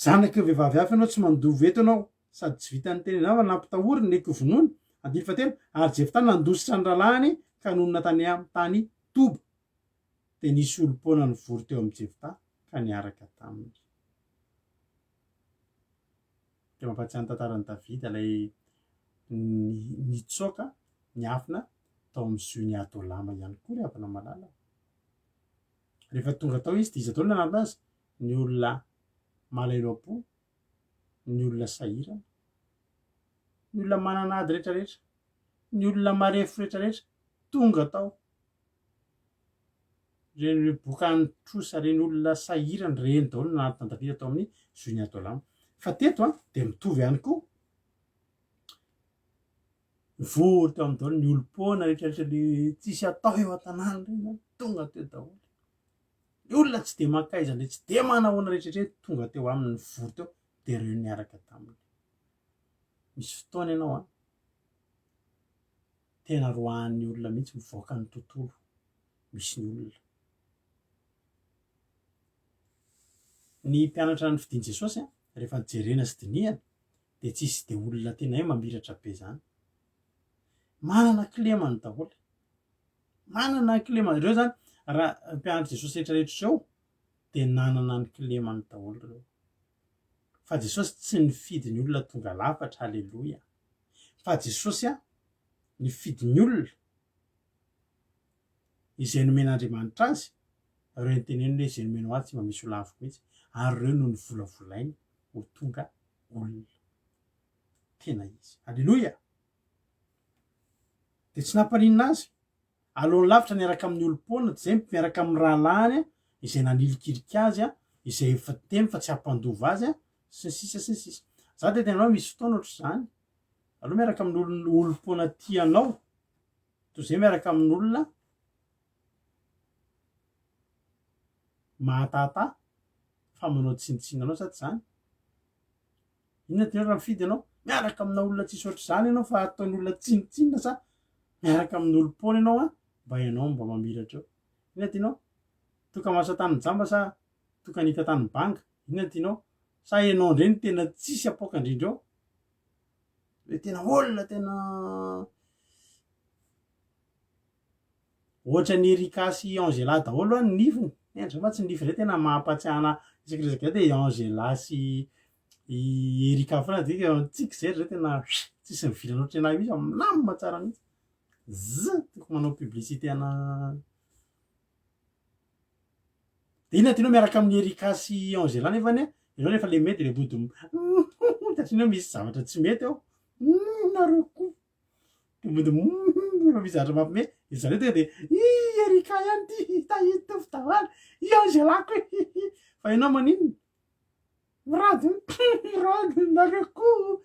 zanaky vehivavy hafa ianao tsy mandovy eto ianao sady tsy vitany teny fa nampitahory ny kovonoany andily fatelo ary Jefta nandositra ny ralahany ka nonona tany tany Tobo de nisy olom-pona nivory teo amin'ny Jefta ka niaraka taminy de mampatsiahy ny tantaran'i Davida ilay nitsoaka niafina tao amin'ny zoiny Adolama ihany koa ry havana malala rehefa tonga tao izy de izy atao nanantona azy ny olona malailoam-po ny olona sahirana ny olona mananady rehetrarehetra ny olona marefo rehetrarehetra tonga tao reny bokany trosa reny olona sahirana reny daholo nanantona Davida tao amin'ny zoiny Adolama fa teto de mitovy ihany koa vory teo amin'ny daholo ny olom-pona rehetrarehetra le tsisy atao eo an-tanàna reny tonga teo daholo ny olona tsy de mankaiza le tsy de manahoana rehetrarehetra tonga teo aminy vory teo de reo niaraka taminy misy fotoana ianao tena roahan'ny olona mihitsy mivoaka ny tontolo misy ny olona ny mpianatra ny fidiny Jesosy rehefa jerena sy dinihana de tsisy de olona tena hoe mamiratra be zany manana kilemany daholo manana ny kilemany reo zany raha mpianatra Jesosy rehetrarehetra zao de nanana ny kilemany daholo reo fa Jesosy tsy nifidy ny olona tonga lafatra haleloia fa Jesosy nifidy ny olona izay nomen'Andriamanitra azy reo nyteneny hoe izay nomenao azy tsy mba misy ho lafo mihitsy ary reo no nivolavolainy ho tonga olona tena izy haleloia de tsy nampaninina azy alohan'ny lavitra niaraka amin'ny olom-pona de zay miaraka amin'ny rahalahiny izay nanilikiliky azy izay efa teny fa tsy hampandova azy sy ny sisa sy ny sisa za de tena hoe misy fotoana ohatr'izany aloha miaraka amin'ny olom-pona tianao toy zay miaraka amin'ny olona mahatahata fa manao tsinitsiny anao sady zany inona tena raha mifidy ianao miaraka amina olona tsisy ohatr'izany ianao fa ataon'ny olona tsinitsinina sa miaraka amin'ny olom-pona ianao mba ianao mba mamiratra eo inona tianao toka maso tany jamba sa toka nita tany banga inona tianao sa ianao ndreny tena tsisy apoka indrindra eo le tena olona tena ohatra ny Erikasy Angela daholo ny nifiny endra fa tsy nify zay tena mahampatsiahana resakiresaka de Angela sy Erika fana de tsika zay zay tena tsisy mivilana ohatry anahy mihitsy milamina tsara mihitsy toko manao publicité ana de inona tianao miaraka amin'ny Erikasy Angela nefany ianao rehefa le mety le body tatriny hoe misy zavatra tsy mety eo nareo koa de body efa misy zavatra mampime izy zareo tonga de Erika ihany ty tahitovy daholo Angela koa fa ianao maninona rady nareo koa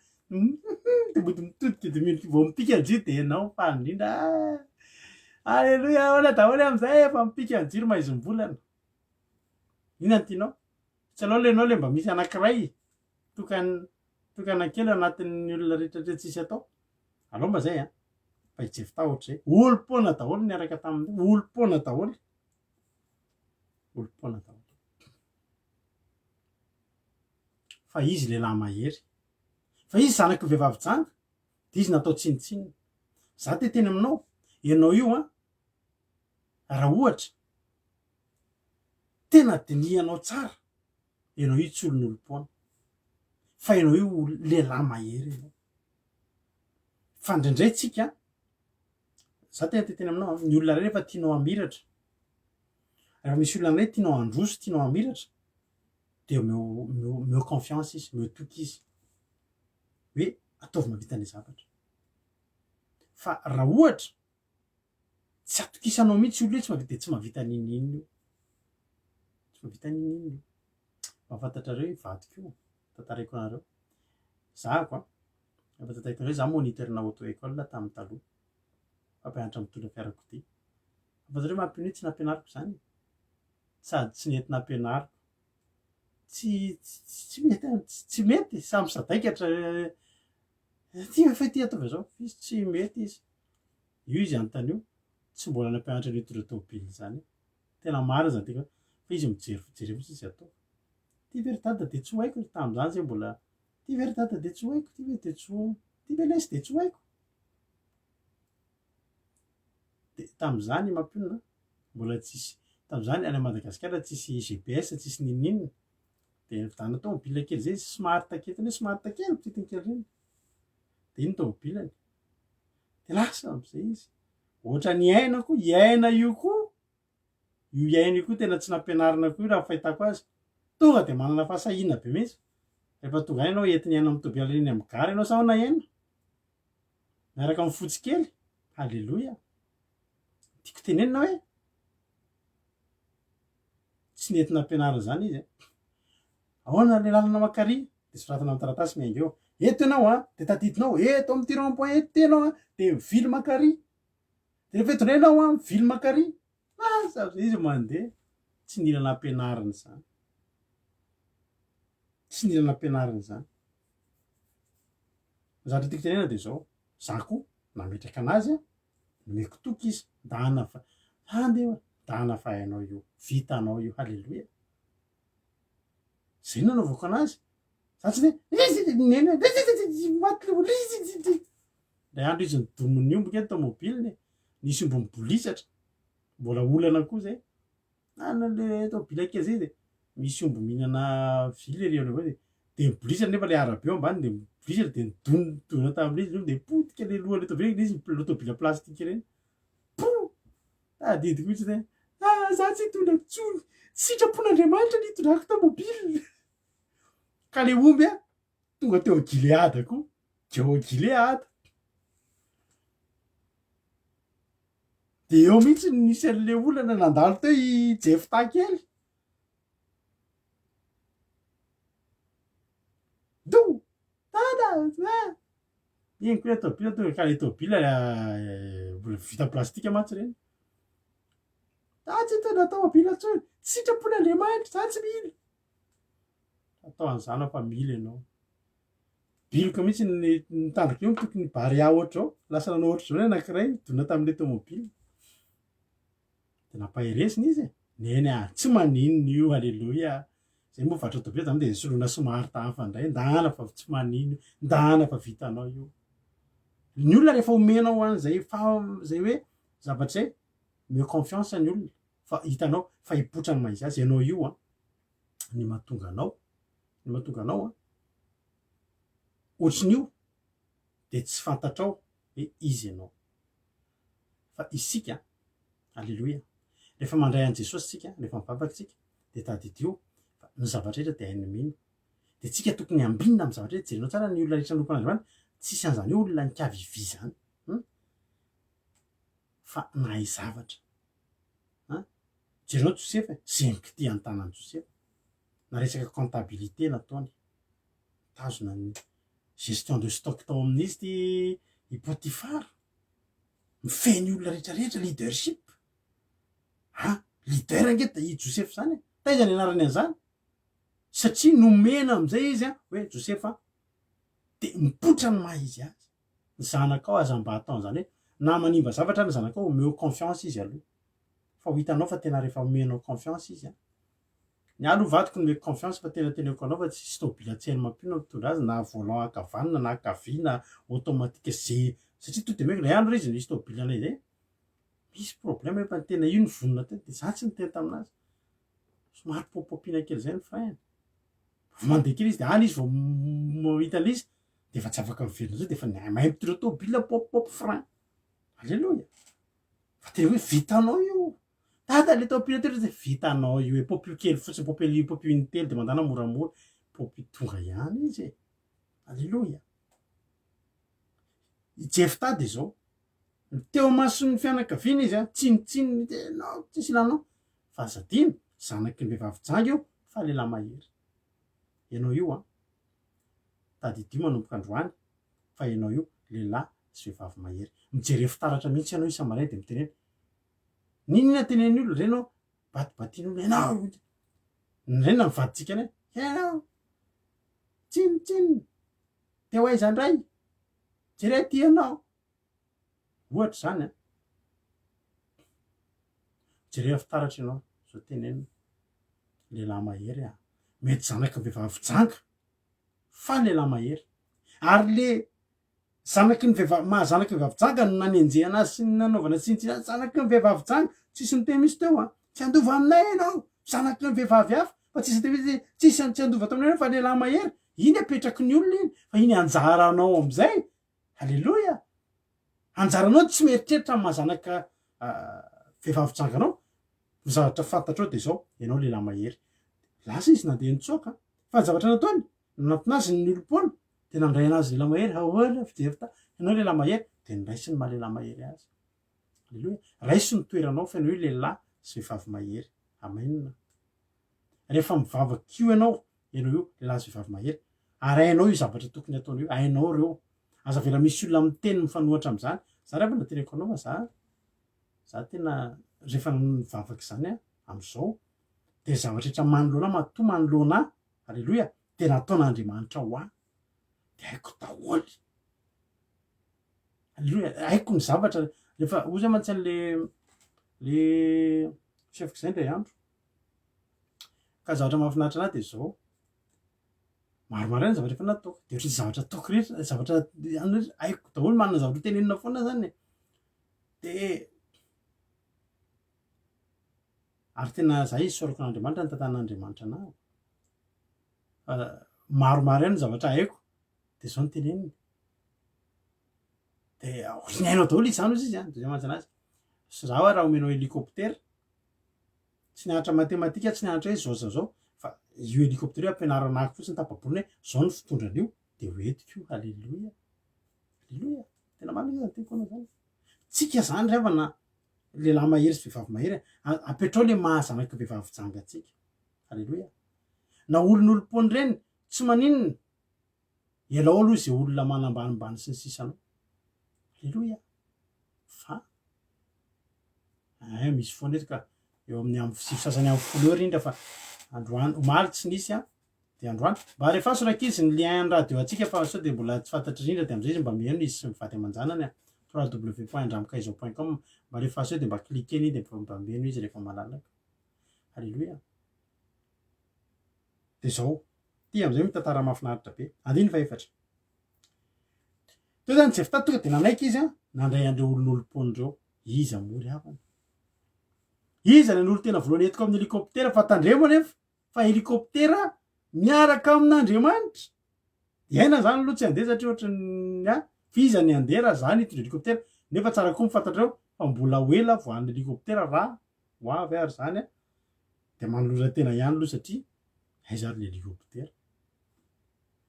de body mitodika de vao mipika jiro de ianao fa indrindra aleloia hoana daholo am'izay efa mipika ny jiro maizim-bolana inona ny tianao tsy alao lenao le mba misy anankiray tokana kely anatin'ny olona rehetrarehetra tsisy atao alao mba zay fa i Jefta ohatr'izay olom-pona daholo niaraka tamin'izay olom-pona daholo olom-pona daholo fa izy lehilahy mahery fa izy zanaky vehivavy janga de izy natao tsinitsiny za teteny aminao ianao io a raha ohatra tena dinianao tsara ianao io tsy olon'olom-poana fa ianao io lehilahy mahery ianao fa ndraindray tsika za tena teteny aminao ny olona ray rehefa tianao hamiratra raha misy olona ray tianao handroso tianao hamiratra de meo confiance izy meo toky izy hoe ataovy mahavita ny zavatra fa raha ohatra tsy atokisanao mihitsy olo hoe tsy mahavita ninino io tsy mahavita ninino io mahafantatrareo ivadiko io tantaraiko anareo zako efa tantaraiko anareo za moniteur-na auto école tamin'ny taloha fampianatra mitondra fiarakodia fantatrareo mampino hoe tsy nampianariko zany sady tsy nentina ampianariko tsy mety samy sadaikatra ty efa ty ataovy zao izy tsy mety izy io izy antanio tsy mbola nampianatra ny mitondra tômôbily zany tena marina zany teka fa izy mijery fijery fotsy izy atao ty veritata de tsy ho haiko tamin'izany zay mbola ty veritata de tsy ho haiko ty ve de tsy ho ty velesy de tsy ho haiko de tamin'izany mampionona mbola tsisy tamin'izany any Madagasikara tsisy GPS tsisy ninino de vidana tômôbila kely zay smart kely tena smart kely pitiny kely reny de iny tômôbilany de lasa am'izay izy ohatra ny iainako iaina io koa io iaina io koa tena tsy nampianarina koa raha fahitako azy tonga de manana fahasahiana be mihitsy rehefa tonga any ianao entiny iaina amin'ny tômôbila reny amin'ny gary ianao sa na iaina miaraka amin'ny fotsy kely halleloia tiako tenenina hoe tsy nentina ampianarina zany izy ahoana le lalana makaria de soratana amin'ny taratasy miainga eo eto ianao a de tadidinao eto amin'ny ty rond-point eto ianao a de mivily makaria de rehefa eto ndray ianao a mivily makaria lasa izy mandeha tsy nilana ampianarina zany tsy nilana ampianarina zany zatra tiako tenena de zao za koa nametraka anazy a nomeko toky izy ndahana fa andeha ndahana fa hainao io vitanao io halleloia zay nanaovako anazy za tsy neny maty le lay andro izy nidominy omboka ny tômôbiliny nisy ombo mibolisatra mbola olana koa zay ana le tômôbila kely zay de misy ombo mihinana vily ry avao de mibolisatra nefa le arabe eo ambany de mibolisatra de nidonina tamin'izy de potika le lohany tômôbila izy tômôbila plastika reny tadidiko mihitsy zay za tsy hitondra tsony sitrapon'Andriamanitra ny hitondrako tômôbily ka le omby a tonga teo Gilead koa geo Gilead de eo mihitsy nisy an'le olana nandalo teo i Jefta kely do tada iny koa tômôbila tonga ka le tômôbila mbola vita plastika mantsy reny tsy hitondra tômôbila tsony sitrapon'Andriamanitra za tsy mily atao an'izany fa mily ianao biloko mihitsy nitandrika io tokony baria ohatrao lasa nanao ohatry zao ny anankiray dona tamin'le tômôbila de nampaheresiny izy neny tsy maninona io halleloia zay moa vatra tômôbila tamy de soloina smart hafa ndray ndahana fa tsy maninona ndahana fa vitanao io ny olona rehefa omenao an'izay zay hoe zavatra zay meo confiance ny olona fa hitanao fa hipotrany maizy azy ianao io a ny mahatonga anao a ohatrin'io de tsy fantatrao hoe izy ianao fa isika halleloia rehefa mandray an' Jesosy tsika rehefa mivavaka tsika de tadidio fa ny zavatra rehetra de hainy mino de tsika tokony ambinina amin'ny zavatra rehetra jerinao tsara ny olona rehetra lokon'Andriamanitra tsisy an'izany hoe olona nikavivy zany fa nahay zavatra jerinao Josefa zemky ty an-tanan'i Josefa na resaka comptabilité nataony tazona ny gestion de stock tao amin'izy ty i Potifara mifeny olona rehetrarehetra leadership leader angety i Josefa zany taiza ny anarany an'izany satria nomena am'izay izy hoe Josefa de mipotra ny maha izy azy ny zanakao aza mba atao an'izany hoe na manimba zavatra ny zanakao omeo confiance izy aloha fa ho hitanao fa tena rehefa omenao confiance izy ny alo vatiko ny meko confiance fa tena teneko anao fa tsisy tôbila tsy hainy mampino mitondra azy na volant akavanina na akavina automatique zay satria to de meko lay andro izy nisy tôbila anay zay misy problème efa tena io ny vonona teny de za tsy niteny taminazy somary popopina kely zay ny frein mandeha kely izy de izy vao mahita an'izy de efa tsy afaka miverina zao de efa mahay mitondra tôbila pop frein alleluia fa tena hoe vitanao io tata le tôbila telo de vitanao io e popio kely fotsiny popio intelo de mandana moramora popio tonga ihany izy alleluia ijefy tady zao teo mason'ny fianakaviana izy tsinitsiny tenao tsisy ilanao fa azadino zanaky ny vehivavy jangy io fa lehilahy mahery ianao io tady dio manomboka androany fa ianao io lehilahy sy vehivavy mahery mijery fitaratra mihitsy ianao isamaray de miteneny ninona teneny olo renao batibatin'olo ianao rena mivaditsika any ianao tsinitsiny teo aiza ndray jery ty ianao ohatra zany jery fitaratra ianao zao teneny lehilahy mahery mety zanaky vehivavy janga fa lehilahy mahery ary le zanaky ny vehivavy mahazanaky ny vehivavy janga no nanenjehana anazy sy ny nanaovana tsinitsiny azy zanaky ny vehivavy janga tsisy niteny misy teo tsy andova aminay ianao zanaky ny vehivavy hafa fa tsisy tsy andova taminay fa lehilahy mahery iny apetraky ny olona iny fa iny anjaranao amizay alleluia anjaranao tsy mieritreritra mahazanaka vehivavy janganao zavatra fantatrao de zao ianao lehilahy mahery lasa izy nandeha nitsoaka fa ny zavatra nataony natinazy ny olom-poana de nandray anazy lehilahy mahery ahoana fijery ta ianao lehilahy mahery de niraisy ny mahalehilahy mahery azy alleluia raisy ny toeranao fa ianao io lehilahy sy vehivavy mahery amenina rehefa mivavaka io ianao io lehilahy sy vehivavy mahery ary ainao io zavatra tokony ataony io ainao reo aza vela misy olona miteny mifanohatra am'zany za rehefa nateneko anao fa za tena rehefa mivavaka zany am'izao de zavatra rehetra manoloana matoa manoloana alleluia de nataon'Andriamanitra ho ahy de haiko daholy alleluia haiko ny zavatra rehefa ozy mantsy le sefako zay ndray andro ka zavatra mahafinaritra anahy de zao maromaro any zavatra efa nataoko de ohatry zavatra ataoko rehetra zavatra haiko daholy manana zavatra tenenina foana zany de ary tena za izy sorako n'Andriamanitra ny tantan'Andriamanitra anahy maromaro ihany zavatra haiko de zao ny teneniny de ny hainao daholo izy zany ozy izy de zay mantsy anazy sy zaho raha omenao helicoptera tsy nianatra matematika tsy nianatra hoe zao fa io helicoptera io ampianaranako fotsiny tapaboliny hoe zao ny fitondran'io de hoentiko io alleluia alleluia tena marina zany teko anao zany tsika zany rehefa na lehilahy mahery sy vehivavy mahery apetrao le mahazanaky vehivavy janga atsika alleluia na olon'olom-pony reny tsy maninona elao aloha zay olona manambanimbany sy ny sisanao alleluia fa misy foana eto ka eo amin'ny sivy sasany amin'ny folo eo rindra fa androany omaly tsy nisy de androany mba rehefa soraky izy ny lien radio atsika fa sao de mbola tsy fantatry rindra de am'zay izy mba miheno izy sy mivady amanjanany www.andramokaizo.com mba rehefa sao de mba klikeny de mba miheno izy rehefa malalaka alleluia de zao ty am'zay mitantara mahafinaritra be andiny fa efatra teo zany tsy efta tonga de nanaiky izy nandray andreo olon'olom-pony reo izy amory havana izy ny olo tena voalohany entiko amin'ny helicoptera fa tandremo nefa fa helicoptera miaraka amin'Andriamanitra iaina zany aloha tsy andeha satria ohatrany fiza ny andera zany hitondra helicoptera nefa tsara koa mifantatreo fa mbola hoela voan'ny helicoptera raha hoavy ary zany de manolora tena ihany aloha satria aiza ary le helicoptera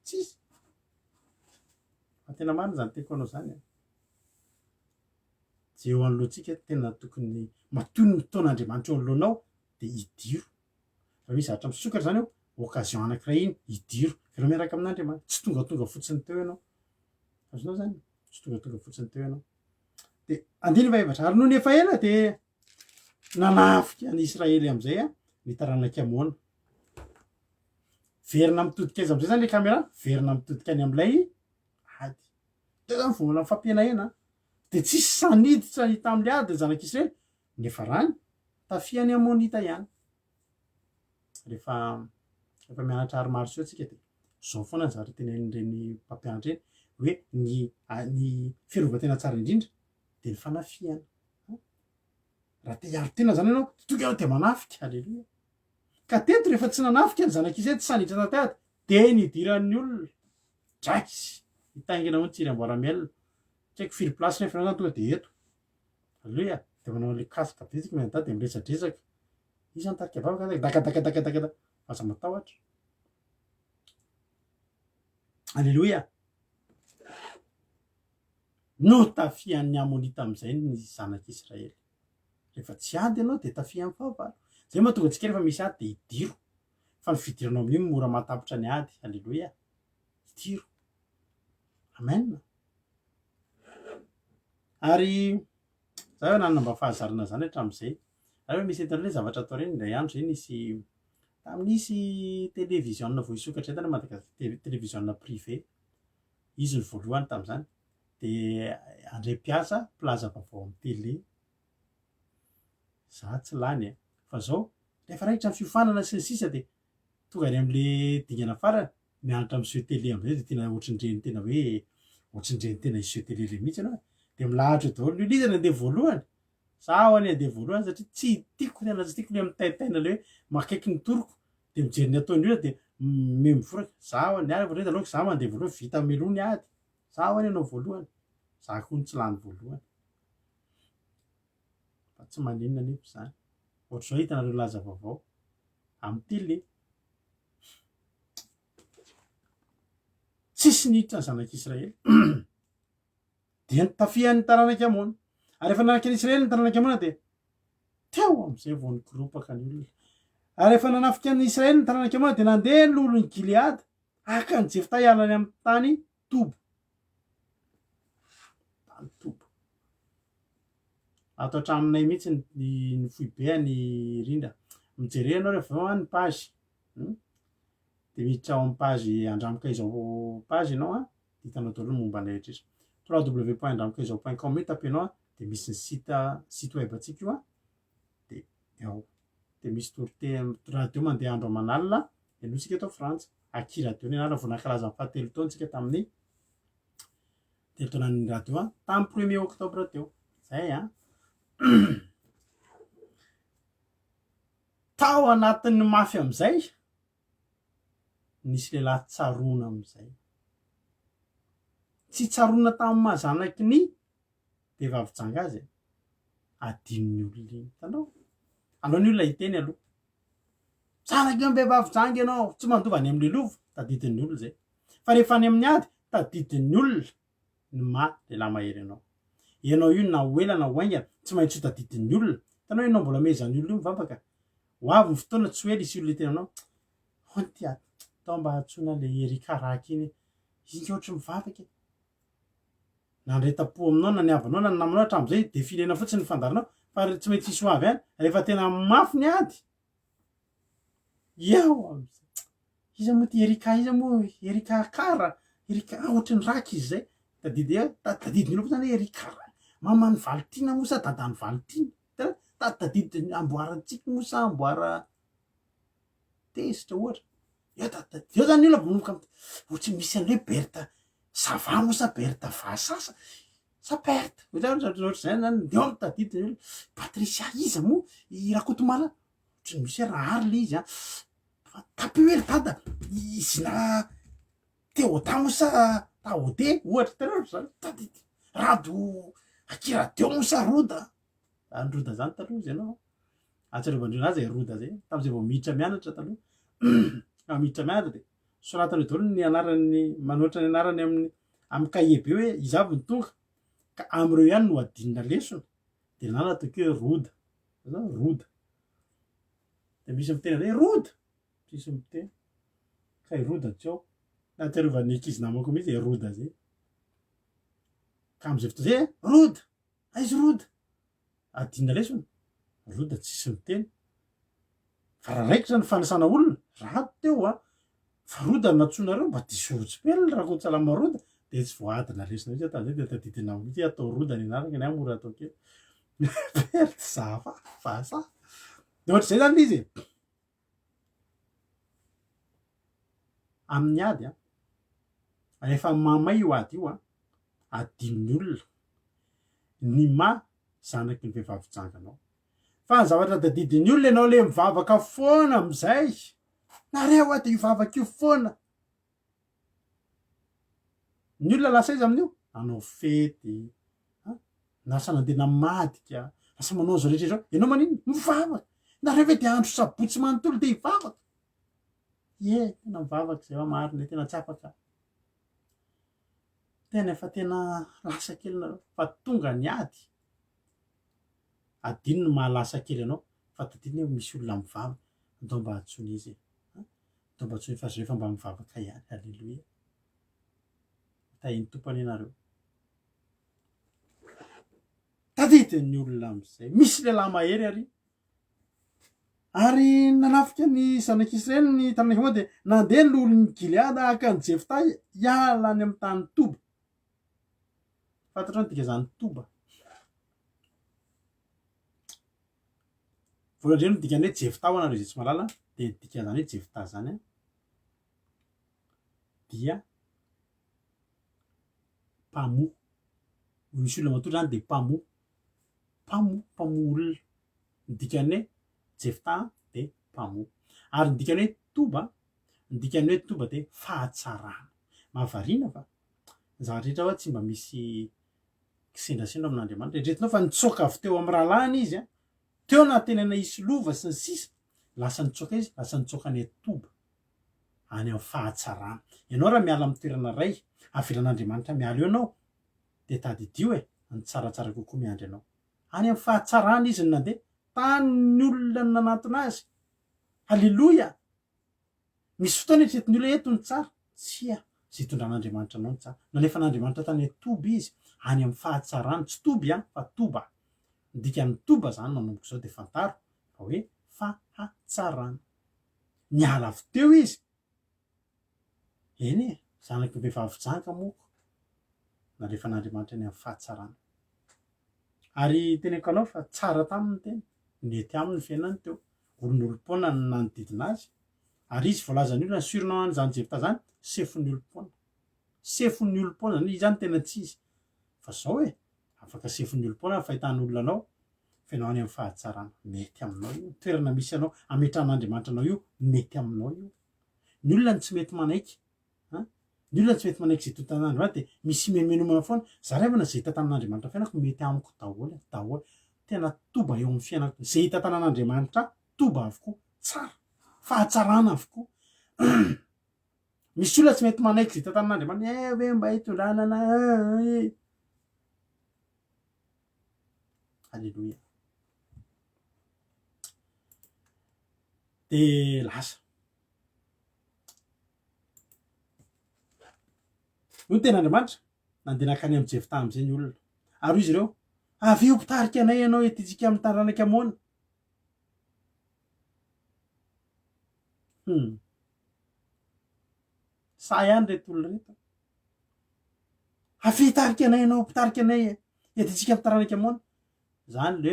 tsisy fa tena marina zany teko anao zany je eo anoloantsika tena tokony matoy ny fotoan'Andriamanitra eo anoloanao de idiro raha misy zavatra misokatra zany eo occasion anankiray iny idiro velo miaraka amin'Andriamanitra tsy tonga fotsiny teo ianao azonao zany tsy tonga fotsiny teo ianao de andiny fa efatra ary noho ny efa ela de nanafika ny Israely am'izay ny taranaka amoana verina mitodika aiza am'izay zany le caméra verina mitodika any am'ilay ady teo zany vola fampienahena de tsisy saniditra hita am'le ady zanak'Israely nefa rany tafiany amonita ihany rehefa mianatra ary maro seo tsika de zao foana ny zavatra tenen'ireny mpampianatra eny hoe ny fiarovan-tena tsara indrindra de ny fanafiana. Raha te hiaro tena zany ianao tonga ianao de manafika. Alleloia. Ka teto rehefa tsy nanafika ny zanak'izy tsy sanitra tatehata de nidiran'ny olona draky hitaingina ho tsiry amboara-mielona tsy haiko firy plasy nefa ianao zany tonga de eto. Alleluia. De manao le kasika betsika mianadahy de miresadresaka izy antarika vavaka dakadakadakadakada aza matahotra. Alleloia. No tafian'ny amonita am'izay ny zanak'Israely. Rehefa tsy ady ianao de tafia amin'ny fahavalo. Zay mahatonga antsika rehefa misy ady de hidiro. Fa ny fidiranao amin'iny mora matapitra ny ady. Alleloia. Hidiro. Amen. Ary zay hoe nanana mba fahazarana zany hatramin'izay. Ary hoe misy etan'ilay zavatra atao reny indray andro zay nisy télévision vao hisokatra etana Madagasikara, télévision privé. Izy ny voalohany tamin'izany. De andrem-piasa plaza vaovao amin'ny télé. Za tsy lany fa zao rehefa raikitra ny fiofanana sy ny sisa de tonga any am'le dingana farany mianatra amin'ny jeu télé am'izay de tena ohatrin'ireny tena hoe ohatrin'ireny tena jeu télé ireny mihitsy ianao de milahatra daholo io izy nandeha voalohany. Zaho any andeha voalohany satria tsy tiako tena tsy tiako le am'taitaina le hoe makaiky ny toroko de mijery ny ataony io de miforaka. Zaho any ary rehefa aloha zaho mandeha voalohany vita melony ady. Zaho any anao voalohany. Za koa tsy lany voalohany. Fa tsy maninona nefa zany. Ohatr'izao hitanareo laza vaovao amin'ny télé. Tsisy niditra ny zanak'Israely dia nitafian'ny taranaka hamoana. Ary rehefa nanaraka an'Israely ny taranaka hamoana de teo am'izay vao nikoropaka ny olona. Ary rehefa nanafika an'i Israely ny taranaka hamoana de nandeha ny olon'ny Gilead haka ny Jefta hialany amin'ny tany Tobo. Tany Tobo. Ato hatraminay mihitsy ny foibe ny Rinda. Mijery ianao rehefa ny page. De miditra ao amin'ny page andramika izao page ianao hitanao daholo momba anay rehetra. www.andramikaizao.com tapenao de misy ny site web atsika io de ao. De misy radio mandeha andro aman'alina ianao eto Frantsa. Aki radio ny anarana vao nankalaza amin'ny fahatelo taona tsika tamin'ny telo taonan'ny radio tamin'ny 1er octobre teo. Zay tao anatin'ny mafy am'izay nisy lehilahy tsarona am'izay. Tsy tsarona tamin'ny mahazanaky ny vehivavy janga azy. Adin'ny olona iny. Hitanao? Anao ny olona hiteny aloha. Zanaky amin'ny vehivavy janga ianao, tsy mandova any amin'ny lovo, tadidin'ny olona zay. Fa rehefa any amin'ny ady, tadidin'ny olona ny lehilahy mahery anao. Ianao io na hoela na hoaingana, tsy maintsy ho tadidin'ny olona. Hitanao ianao mbola mezan'ny olona io mivavaka. Ho avy ny fotoana tsy hoela isy olona tena anao. Hono ty ady. Tao mba hatsoina le Erika Raky iny. Izy ohatry mivavaka. Nandreta-po aminao na niavanao na namanao hatramin'izay de filena fotsiny ny fandarinao fa tsy mety hisy ho avy any rehefa tena mafy ny ady. Yao am'izay. Iza moa ty Erika iza moa Erika Kara. Erika ohatry ny Raky izy zay. Tadidin'ny olona zany Erika Raky. Mamany Valtina moa sa dadany Valtina. Tadidin'ny amboarantsika moa sa amboara tesitra ohatra. Eo zany olona bonomoka ohatry misy an'ilay Berta Sava moa sa Berta Vasasa sa Berta. Ohatry zay zany eo tadidin'ny olona. Patricia iza moa Rakotomala. Ohatry misy rahary le izy tapioely dada izy na Teota moa sa Taode ohatra tena zany tadidy. Rado Akiradio moa sa Roda. Any Roda zany taloha izy ianao. Atsarevandreo anazy Roda zay. Tamin'izay vao miditra mianatra taloha. Miditra mianatra de soratany daholo ny anarany manoatra ny anarany amin'ny kahie be hoe izy avy ny tonga ka am'ireo ihany no adinina lesona de nana tokeo Roda. Roda. De misy miteny hoe Roda. Misy miteny. Ka Roda tsao. Nahatsiarovany ankizy namako mihitsy Roda zay. Ka am'izay fotoana zay Roda. Aizy Roda. Adinina lesona. Roda tsisy miteny. Fa raha raikitra ny fanasana olona raha teo fa Roda natsoinareo mba diso otsipelina raha kontsalama Roda de tsy voadina lesona izy tamin'izay de tadidina mihitsy atao Roda ny anaraka ny amora atao kely. Berta Sava Vasa. De ohatr'izay zany izy. amin'ny ady a rehefa mamay io ady io a adin'ny olona ny zanaky ny vehivavy janganao fa ny zavatra tadidin'ny olona ianao le mivavaka foana am'izay nareo a de ivavaka io foana ny olona lasa izy amin'io anao fety lasa nandeha namadika lasa manao zao rehetra zao ianao manino mivavaka nareo ve de andro sabotsy manontolo de hivavaka tena mivavaka zay va marina tena tsy afaka tena efa tena lasa kely nareo fa tonga ny ady adino ny mahalasa kely anao fa tadidiny hoe misy olona mivavaka atao mba hatsony izy atao mba hatsony fa rehefa mba mivavaka ihany alleloia tahiny tompany ianareo tadidiny olona am'izay misy lehilahy mahery ary nanafika ny zanak'Israely ny tanàna moa de nandeha lolon'ny Gileady aka ny Jefta hiala any amin'ny tany Toba fantatra ny tika zany Toba voalohany no dikany hoe Jefta ho anareo zay tsy malala de dika zany hoe Jefta zany dia mpamoa misy olona matory zany de mpamoa olona ny dikany hoe Jefta de mpamoa ary ny dikany hoe Toba de fahatsarana mahavariana fa zavatra rehetra hoe tsy mba misy kisendrasendra amin'Andriamanitra eritreretinao fa nitsoaka avy teo amin'ny rahalahiny izy teo natenena isy lova sy ny sisa lasa nitsoaka izy lasa nitsoaka any Toba any amin'ny fahatsarana ianao raha miala amin'ny toerana ray avelan'Andriamanitra miala eo ianao de tadidio ny tsaratsara kokoa miandry anao any amin'ny fahatsarana izy ny nandeha tany olona ny nanatona azy halleloia misy fotoana eritreretin'ny olona eto ny tsara tsia zay tondran'Andriamanitra anao ny tsara nalefan'Andriamanitra tany Toba izy any amin'ny fahatsarana tsy Toby fa Toba ny dikan'ny Toba zany manomboka zao de fantaro fa hoe fahatsarana miala avy teo izy eny zanaky vehivavy janga moko nalefan'Andriamanitra any amin'ny fahatsarana ary teneko anao fa tsara taminy tena nety aminy fiainany teo olon'olom-poana ny nanodidina azy ary izy voalazany olona ny sironao an'izany Jefta zany sefon'ny olom-poana izy zany tena tsy izy fa zao afaka sefon'ny olom-poana fahitany olona anao fianao any amin'ny fahatsarana mety aminao io toerana misy anao ametran'Andriamanitra anao io mety aminao io ny olona ny tsy mety manaiky ny olona tsy mety manaiky zay tontan'Andriamanitra de misy menomena foana za revana zay hitantanan'Andriamanitra fiainako mety amiko daholo tena Toba eo amin'ny fiainako zay hitantanan'Andriamanitra Toba avokoa tsara fahatsarana avokoa misy olona tsy mety manaiky zay hitantanan'Andriamanitra hoe mba hitondranana halleloia de lasa no ten'Andriamanitra nandeha nakany amin'ny Jefta am'izay ny olona ary izy ireo avy eo mpitarika anay ianao etitsika amin'ny taranaka amoana sa ihany reto olona reto avy hitarika anay ianao mpitarika anay etitsika amin'ny taranaka amoana zany le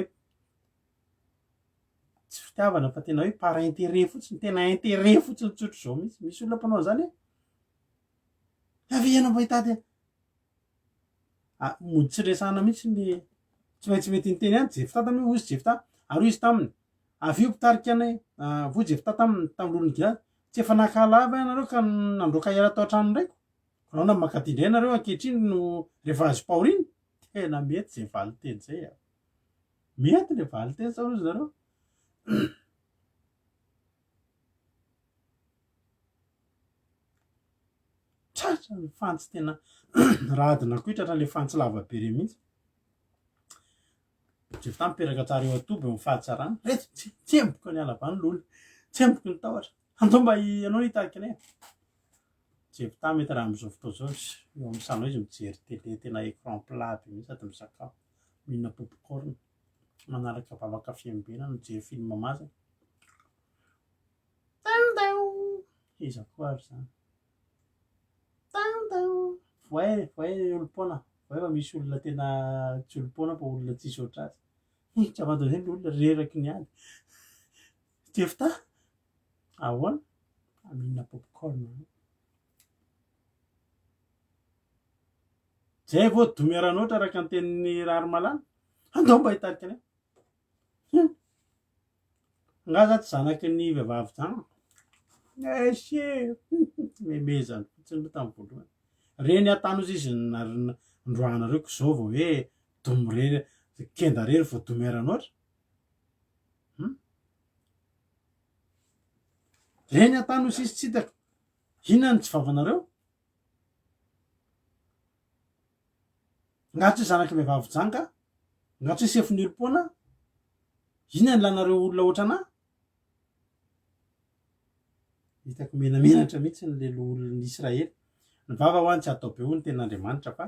tsy fitiavana fa tena hoe par intérêt fotsiny tena intérêt fotsiny tsotro zao misy olona mpanao zany avy ianao mba hitady mody tsy resahana mihitsy le tsy maintsy mety niteny any Jefta taminy ozy Jefta ary izy taminy avy io mpitarika anay vo Jefta taminy lolon'ny Gileady tsy efa nakalava ianareo ka nandroaka hiala tao an-trano ndraiko anao na makatindray nareo ankehitriny no rehefa azo paoriny tena mety zay valiteny zay mety le valiteny sa rozy nareo tratra ny fantsy tena raha adina koa tratra le fantsy lava be re mihitsy Jefta miperaka tsara eo Toba eo amin'ny fahatsarana reto tsemboka ny alavany lolo tsemboka ny tahotra andao mba ianao hitarika anay Jefta mety raha am'izao fotoa zao eo amin'ny salon izy mijery télé tena écran plat be mihitsy sady misakafo mihinana popcorn manaraka vavaka fiambena mijery film mazana iza koa ary zany voay olom-poana voay fa misy olona tena tsy olom-poana fa olona tsisy oatra azy tsy avantao zay ny olona reraky ny ady Jefta ahoana mihinana popcorn zay vao domeran'oatra araka ny tenin'ny rary-malana andao mba hitarika any nga za tsy zanaky ny vehivavy zany ese memezany fotsiny lo tamin'ny voalohany reny atanosy izy ndroanareo ko zao vao hoe domy rery kenda rery vao domeran'oatra reny atanosy izy tsy hitako inona ny tsy vavanareo nga tsy zanaky vehivavy janga nga tsy sefin'olom-poana inona ny lanareo olona oatra ana hitako menamenatra mihitsy ny lelo olon'ny Israely ny vava ho any tsy atao be ho ny ten'Andriamanitra fa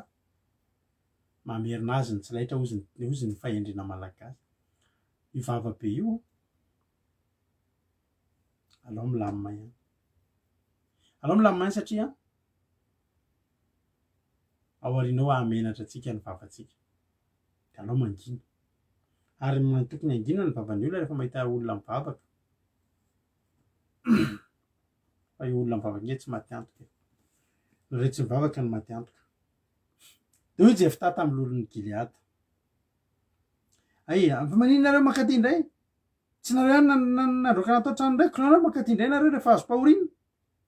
mamerina azy ny tsy lahitra ozy ny fahendrena malagasy ivava be io alao milamina ihany alao milamina ihany satria aorianao ahamenatra atsika ny vavantsika de alao mangina ary tokony angina ny vavan'ny olona rehefa mahita olona mivavaka fa io olona mivavaka nge tsy matiantoka ny re tsy mivavaka ny matiantoka de hoe Jefta tamin'ny lolon'ny Gileady fa manino nareo makaty indray tsy nareo nandroaka natao trano indray konareo makaty indray nareo rehefa azo pahorina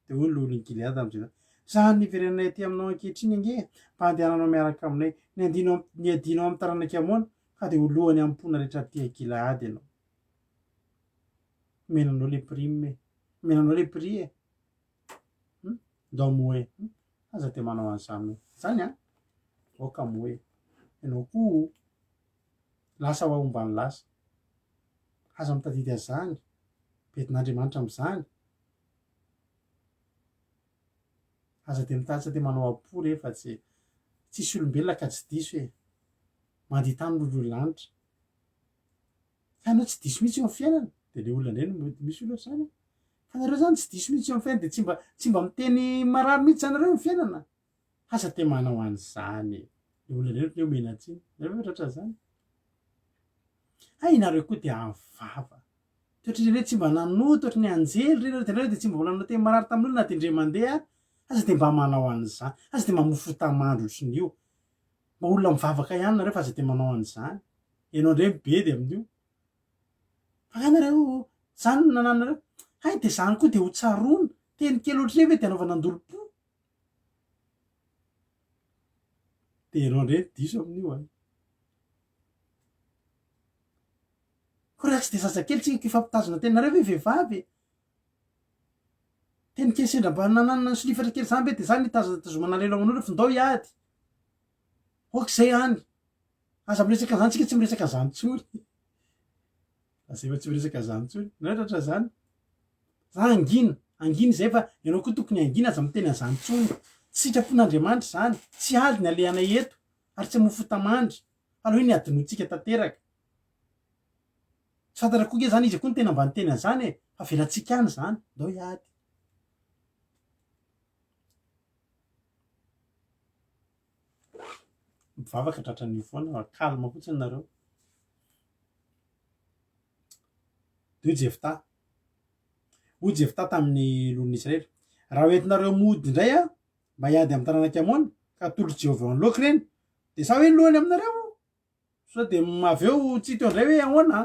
de hoy ny lolon'ny Gileady am'zay za ny verenay ty aminao ankehitriny ange mba andehananao miaraka aminay ny adinao amin'ny taranaka amoana ka de olohany ampona rehetra ty Gileady ianao menanao le prime menanao le prix ndao moe aza te manao an'izany zany oka moe ianao ko lasa ho aombany lasa aza mitadidy azany betin'Andriamanitra am'izany aza de mitatsa te manao apo rehefa tsisy olombelona ka tsy diso manditany lololanitra anao tsy diso mihitsy eo amin'ny fiainana de le olona ndray no misy olo zany fa nareo zany tsy diso mihitsy eo amin'ny fiainana de tsy mba miteny marary mihitsy zanareo amin'ny fiainana asa te manao an'izany le olona ndray no menatsiny nareo tratra zany nareo koa de avava toetra re tsy mba nanoto ohatry ny anjely re tenareo de tsy mba volana teny marary tamin'olona na de ndre mandeha aza de mba manao an'izany aza de mamofo tamandro otriny io mba olona mivavaka ihany nareo fa aza de manao an'izany ianao ndray be de amin'io fa nareo zany nananareo de zany koa de ho tsarona teny kely ohatry re ve de anaovana andolo-po de ianao ndray diso amin'io koa tsy de zazakely tsika ifampitazona tenareo ve vehivavy teny kely sendra mba nananana ny solifatra kely zany be de zany nitazomana lelo amin'olo fa ndao hiady ok'izay any aza miresaka zany tsika tsy miresaka zany tsory azay fa tsy miresaka zany tsory natratra zany za angina zay fa ianao koa tokony angina aza miteny an'izany tsony tsy sitrapon'Andriamanitra zany tsy ady ny alehanay eto ary tsy mofo tamandry aloha ny adinotsika tanteraka tsy fantatra koa ke zany izy koa ny tena mba niteny an'izany fa velatsika any zany ndao hiady mivavaka tratran'io foana kalma fotsiny nareo de Jefta tamin'ny lolon'ny Israely raha oentinareo mody indray mba hiady amin'ny taranaka amoana ka tolo Jehovah an'loaka reny de sa hoe lohany aminareo sao de aveo tsy teo indray hoe ahoana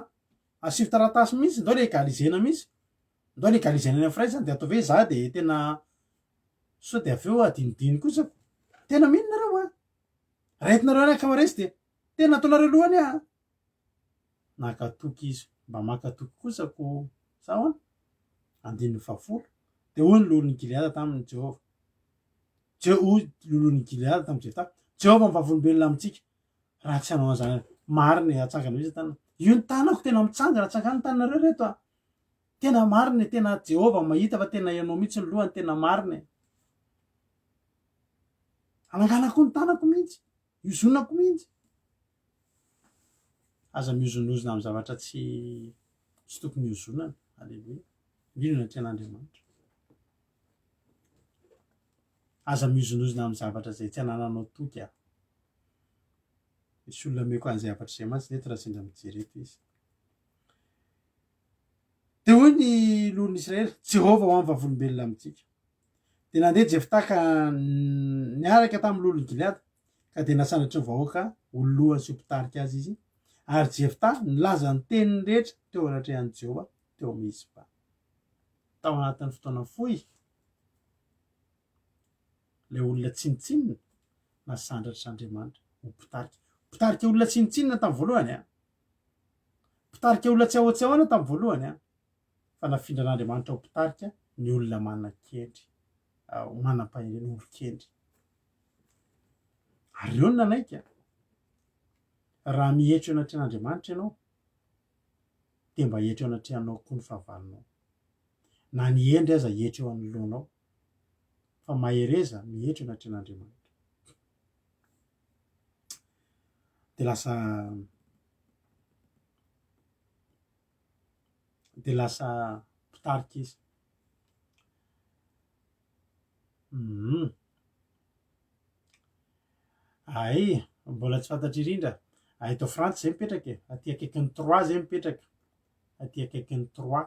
asivy taratasy mihitsy ndao legalizena mihitsy ndao legalizena any amin'ny Fray zany de atao hoe za de tena sao de aveo adinidiny kosa tena mino nareo raitinareo any akamaresy de tena ataonareo lohany nakatoky izy mba makatoky kosako sao andininy fafolo de hoy ny lolon'ny Gileady tamin'ny lolon'ny Gileady tamin'ny Jefta Jehova mivavolombelona amintsika raha tsy hanao an'izany mariny atsangana mihitsy tanana io ny tanako tena mitsanga raha tsangana ny tananareo reto tena mariny tena Jehova mahita fa tena ianao mihitsy ny lohany tena mariny ananganako ny tanako mihitsy iozonako mihitsy aza miozonozona amin'ny zavatra tsy tokony iozonana aleluia indrindra ny ten'Andriamanitra aza miozonozona amin'ny zavatra zay tsy anananao toky misy olona meko an'izay zavatra zay mantsy neto raha sendra mijereto izy de hoy ny lolon'ny Israely Jehova ho amivavolombelona amintsika de nandeha Jefta ka niaraka tamin'ny lolon'ny Gileady ka de nasanatry ny vahoaka ololohany sy mpitarika azy izy ary Jefta nilaza ny teniny rehetra teo anatrehan'i Jehova teo Mizipa tao anatin'ny fotoana fohy le olona tsinitsinina na sandratr'Andriamanitra ho mpitarika olona tsinitsinina tamin'ny voalohany mpitarika olona tsy ahoana tamin'ny voalohany fa nafindran'Andriamanitra ho mpitarika ny olona manan-kendry manam-pahendrena olo-kendry ary eo nanaiky raha mihetro anatrehan'Andriamanitra ianao de mba hihetro anatrehanao koa ny fahavalonao na ny endry aza hihetro eo amin'ny lohanao fa mahereza mihetro anatrehan'Andriamanitra de lasa mpitarika izy ay mbola tsy fantatry irindra eto Frantsa zay mipetraka aty akaikin'ny 3 zay mipetraka aty akaikin'ny 3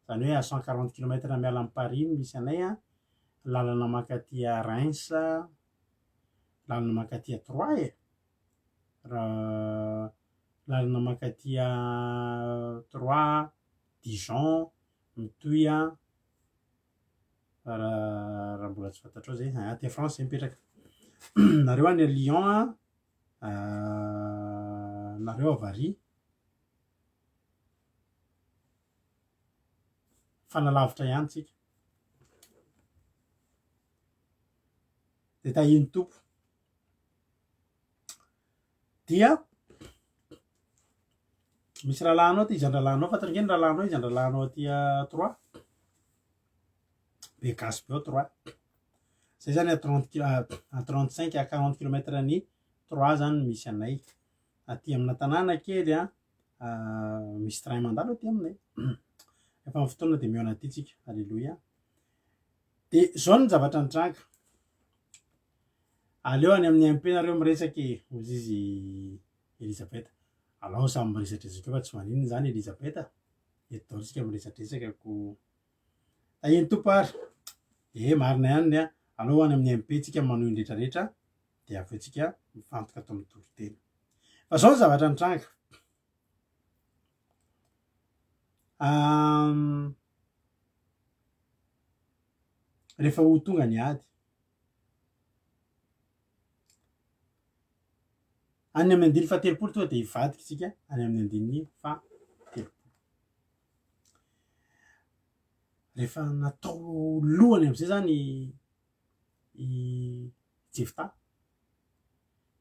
zany hoe à 140 kilomètres miala amin'ny Paris misy anay lalana makaty à Reims lalana makaty à 3 raha lalana makaty à 3 Dijon mitoy raha mbola tsy fantatrao zay aty France zay mipetraka nareo any Lyon nareo a Vary fanalavitra ihany tsika de tahiny tompo dia misy rahalahinao ty izan-dralanao fa tangeny rahalanao izan-dralanao aty à 3 be gasy be ao 3 zay zany à 35 à 40 kilomètres ny 3 zany misy anay aty amina tanàna kely misy train mandalo aty aminay efa amin'ny fotoana de mihaona aty tsika alleloia de zao ny zavatra nitranga aleo any amin'ny MP nareo miresaky ozy izy Elisabeth alao samy miresatresaka fa tsy maninona zany Elisabeth eto daholo sika miresatresaka ko tahiny tompo ary marina ihany ny alao any amin'ny MP tsika manohy ny rehetrarehetra de avy eo tsika mifantoka atao amin'ny toriteny fa zao ny zavatra nitranga rehefa ho tonga ny ady any amin'ny andiny fa telopolo tonga de hivadiky tsika any amin'ny andiny fa telopolo rehefa natao lohany am'izay zany Jefta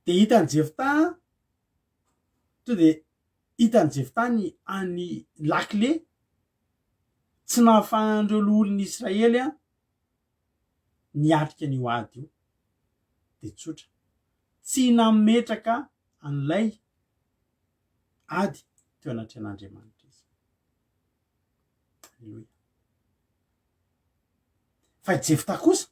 de hitany Jefta to de hitany Jefta ny any lakile tsy nahafahandreo loholon'ny Israely niatrika ny ady io de tsotra tsy nametraka an'ilay ady teo anatrehan'Andriamanitra izy alleloia fa Jefta kosa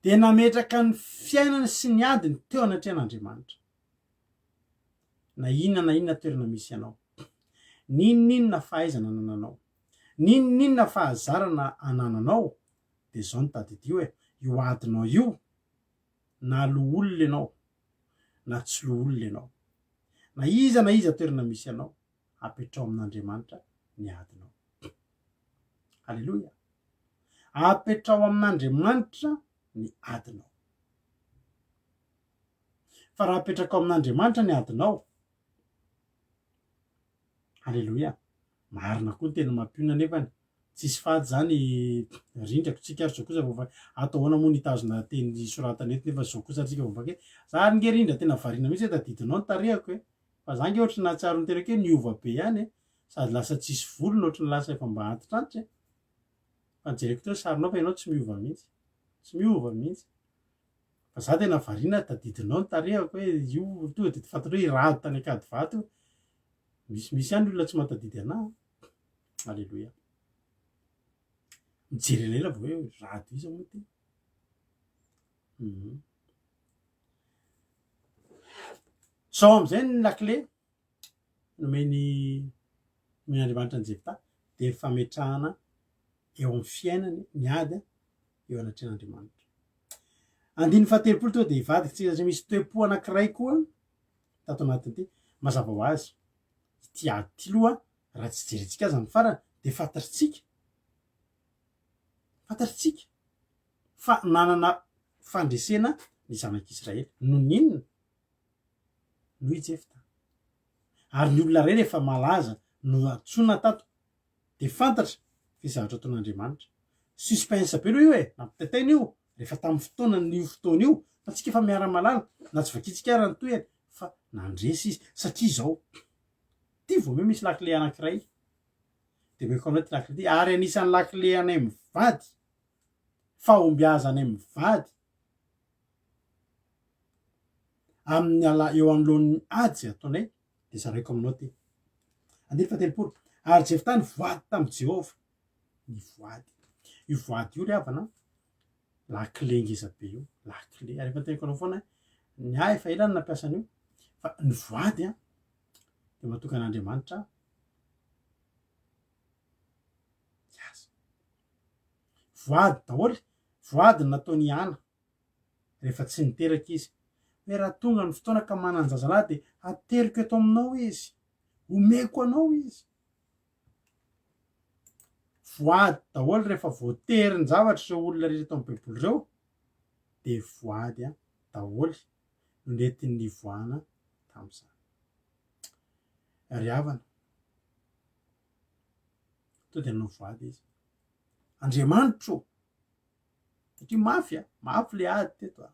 de nametraka ny fiainany sy ny adiny teo anatrehan'Andriamanitra na inona toerana misy anao ninona fahaizana anananao ninona fahazarana anananao de zao ny tadidio io adinao io na loholona ianao na tsy loholona ianao na iza toerana misy anao apetrao amin'Andriamanitra ny adinao alleloia apetrao amin'Andriamanitra ny adinao fa raha apetraka amin'Andriamanitra ny adinao alleloia marina koa ny tena mampionana nefany tsisy fady zany rindrako tsika ary zao kosa vao atao hoana moa nitazona teny soratana eto nefa zao kosa tsika vao zary nge rindra tena variana mihitsy tadidinao ny tarehako fa za nge ohatry nahatsiaro ny terake niova be ihany sady lasa tsisy volona ohatry ny lasa efa mba antitrantitra fa nijereko teo sarinao fa ianao tsy miova mihitsy fa za tena variana tadidinao ny tarehako io tonga de fantatro hoe rado tany akady vato misy ihany olona tsy mahatadidy anahy alleloia mijery elela vao hoe rado iza moa ty sao am'izay ny lakile nomeny Andriamanitra ny Jefta de fametrahana eo amin'ny fiainany ny ady eo anatrehan'Andriamanitra andiny fatelopolo to de ivadiky tsy satria misy toe-po anankiray koa tato anatiny ty mazava ho azy ty ady ty loha raha tsy jerentsika azy ny farany de fantatritsika fa nanana fandresena ny zanak'Israely no ninona no Ijefta ary ny olona reny efa malaza no atsona tato de fantatra fe zavatra ataon'Andriamanitra suspense be aloha io nampitaitaina io rehefa tamin'ny fotoana n'io fotoana io fa tsika efa miara-malala na tsy vakitsika ara ny toyany fa nandresy izy satria zao ty vao me misy lakile anankiray de meko aminay ty lakile ty ary anisan'ny lakile anay mivady fahombiaza anay mivady amin'ny eo anoloan'ny ady zay ataonay de zaraiko aminao ty andiny fatelopolo ary Jefta nivoady tamin'i Jehova nivoady io voady io ry havana lakile ngeza be io lakile ary efa teniko anao foana ny efa elany nampiasan'io fa nivoady de matokan'Andriamanitra aza voady daholo voady nataony ana rehefa tsy niteraka izy hoe raha tonga ny fotoana ka manan-jazalahy de ateriko eto aminao izy omeko anao izy voady daholo rehefa voatery ny zavatra zao olona rehetra eto amin'ny baiboly reo de voady daholo no nentin'ny nivoana tamin'izany ry havana to de nanao voady izy Andriamanitro satria mafy le ady teto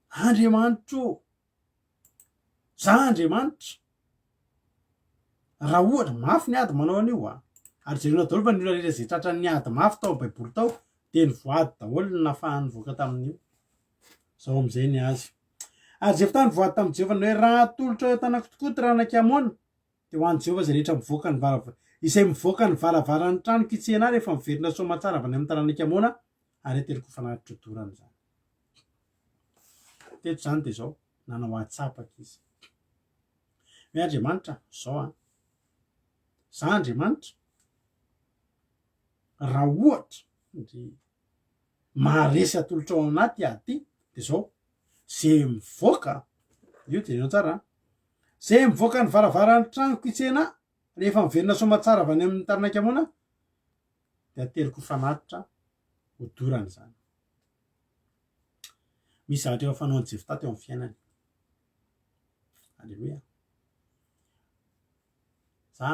Andriamanitro za Andriamanitra raha ohatra mafy ny ady manao an'io ary jerena daholo fa ny olona rehetra zay tratra ny ady mafy tao baiboly tao de ny voady daholo ny nafahany voaka tamin'io zao am'izay ny azy ary Jefta ny voady tamin'i Jehova ny hoe raha atolotra eo tanako tokoa ty ranak'Amona de ho an'i Jehova zay rehetra mivoaka ny izay mivoaka ny varavaran'ny trano kitsena rehefa miverina soamantsara avy any amin'ny taranak'Amona ary ateriko fanahitro dorany zany teto zany de zao nanao atsapaka izy hoe Andriamanitra zao za Andriamanitra raha ohatra de maharesy atolotra ao anaty ady ty de zao zay mivoaka io de nao tsara zay mivoaka ny varavaran'ny trano kitsena rehefa miverina soamantsara avy any amin'ny taranak'Amona de ateriko fanatitra ho dorany zany misy zavatra efa fanaon'i Jefta teo amin'ny fiainany alleloia za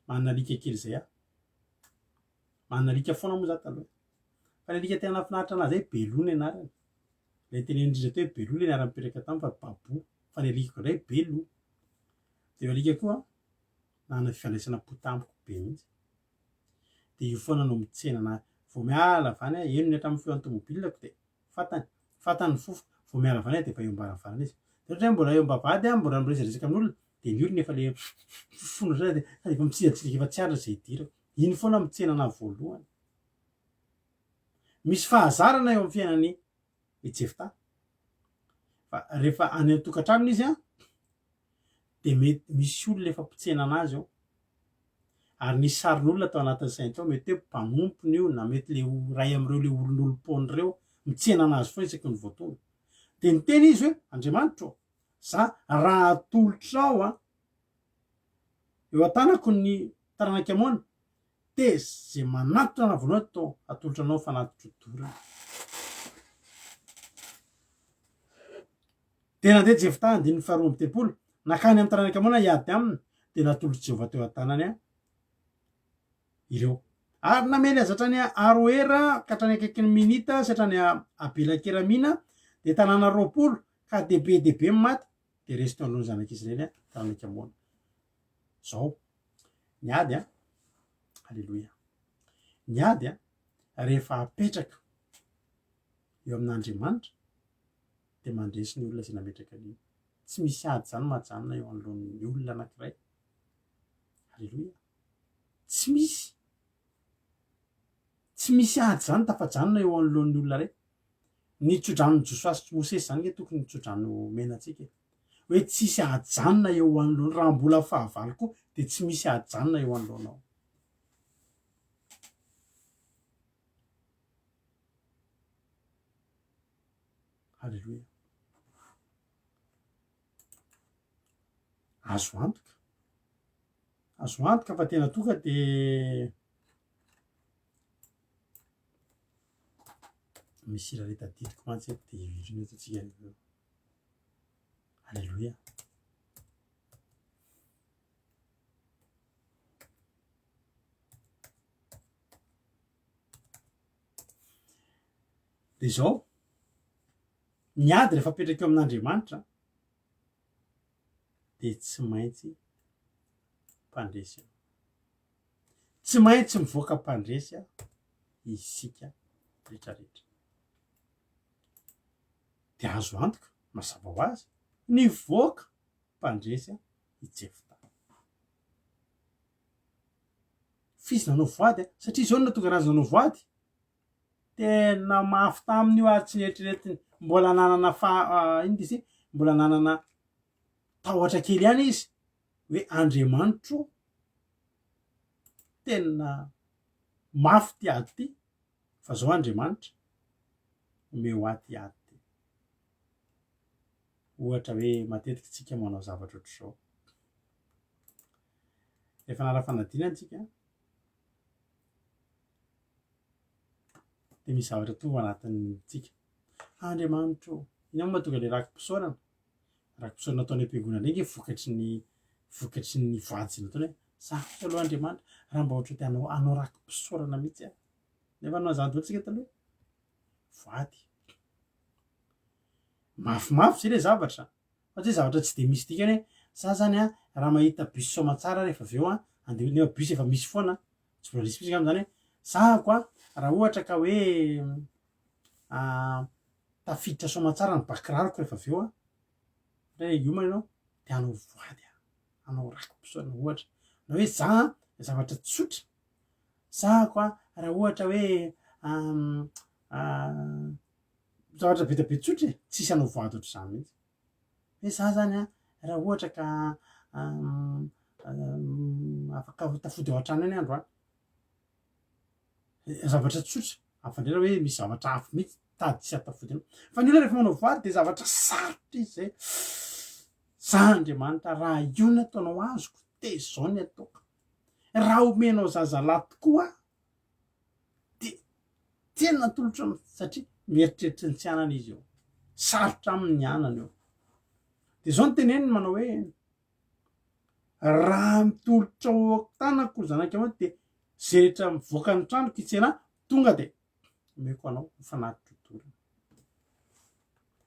manana lika kely zay manana lika foana moa za taloha fa le lika tena finaritra anazy hoe Beloa ny anarany le tenenindrindra teo hoe Beloa le anarany mipetraka tamy fa Babo fa le likako ndray Beloa de alika koa nanana fifandraisana potamiko be mihitsy de io foana no mitsena na vao miala avany eno ny hatramin'ny feon'ny tomobilako de fatany fofo vao miala avany de efa eo ambaravarana izy de ohatra hoe mbola eo ambavady mbola miresadresaka amin'olona de ny olona efa le fono zay de efa mitsilatsilaka efa tsy ara zay dirako iny foana mitsenana voalohany misy fahazarana eo amin'ny fiainany Jefta fa rehefa any an-tokantranony izy de mety misy olona efa pitsena anazy ao ary nisy sarin'olona tao anatin'ny sainy tao mety hoe mpamompony io na mety le ray am'ireo le olon'olom-pony reo mitsena anazy foana isaky ny voatonga de niteny izy hoe Andriamanitro za raha atolotrao eo an-tanako ny taranak'Amona de zay manatitra na voalohany to atolotra anao fanatitro dorana de nandeha Jefta andiny faharoa amby telopolo nakany amin'ny taranak'Amona hiady aminy de natolotry Jehova teo an-tanany ireo ary namely azy hatrany Aroera ka hatrany akaiky ny minita sy hatrany Abelakeramina de tanàna 20 ka be maty de resy teo alohany zanak'Israely taranak'Amona zao ny ady alleloia ny ady rehefa apetraka eo amin'Andriamanitra de mandresy ny olona zay nametraka an'io tsy misy ady zany mahajanona eo anoloan'ny olona anankiray alleloia tsy misy ady zany tafajanona eo anoloan'ny olona ray ny tsodrano Josua sy Mosesy zany ke tokony tsodrano menantsika hoe tsisy ady janona eo anoloana raha mbola fahavalo koa de tsy misy ady janona eo anoloanao Halleloia. Azo antoka fa tena toka de misy raha retadidiko mantsy eto de iviriny eto atsika eo. Halleloia. De zao miady rehefa apetraka eo amin'Andriamanitra de tsy maintsy mpandresy aho, tsy maintsy mivoaka mpandresy aho isika rehetrarehetra. De azo antoka mazava ho azy nivoaka mpandresy aho Jefta. Fizy nanao voady satria zao natonga anazy nanao voady tena mafy tamin'io ary tsy nieritreretiny mbola nanana ino de izy mbola nanana tahotra kely ihany izy hoe Andriamanitro tena mafy ty ady ty fa zao Andriamanitra omeo ahy ty ady ty. Ohatra hoe matetiky tsika manao zavatra ohatr'izao rehefa nala fanadinana antsika de misy zavatra tonga anatintsika. Andriamanitro iny ao mahatonga le rakim-pisaorana ataon'ny am-piangonana iny vokatry ny voady nataony hoe sarotra aloha Andriamanitra raha mba ohatra te hanao rakim-pisaorana mihitsy aho. Nefa nazady ohatsika taloha voady mafimafy zay le zavatra fa tsy zavatra tsy de misy dikany hoe za zany a raha mahita bus somatsara rehefa aveo a andeha nefa bus efa misy foana tsy mbola misy zany hoe zako a raha ohatra ka hoe tafiditra somatsara ny bakiraroko rehefa aveo a ndray legioma ianao de hanao voady a hanao rakim-pisaorana ohatra na hoe za zavatra tsotra zako a raha ohatra hoe zavatra be dia be tsotra e tsisy hanao voady ohatr'izany mihitsy hoe za zany a raha ohatra ka afaka tafody ao an-trano any androany zavatra tsotra afandrera hoe misy zavatra hafa mihitsy tady tsy atafody anao fa ny olona rehefa manao voady de zavatra sarotra izy zay. Za Andriamanitra raha io no ataonao azoko de zao ny ataoko, raha omenao zazalahy tokoa de tena tolotra satria mieritreritra ny tsy anana izy eo, sarotra amin'ny anana eo. De zao ny teneniny manao hoe raha mitolotra ao tanako zanak'Andriamanitra de zay rehetra mivoaka ny tranoko hitsena tonga de omeko anao mifanatitra dorana.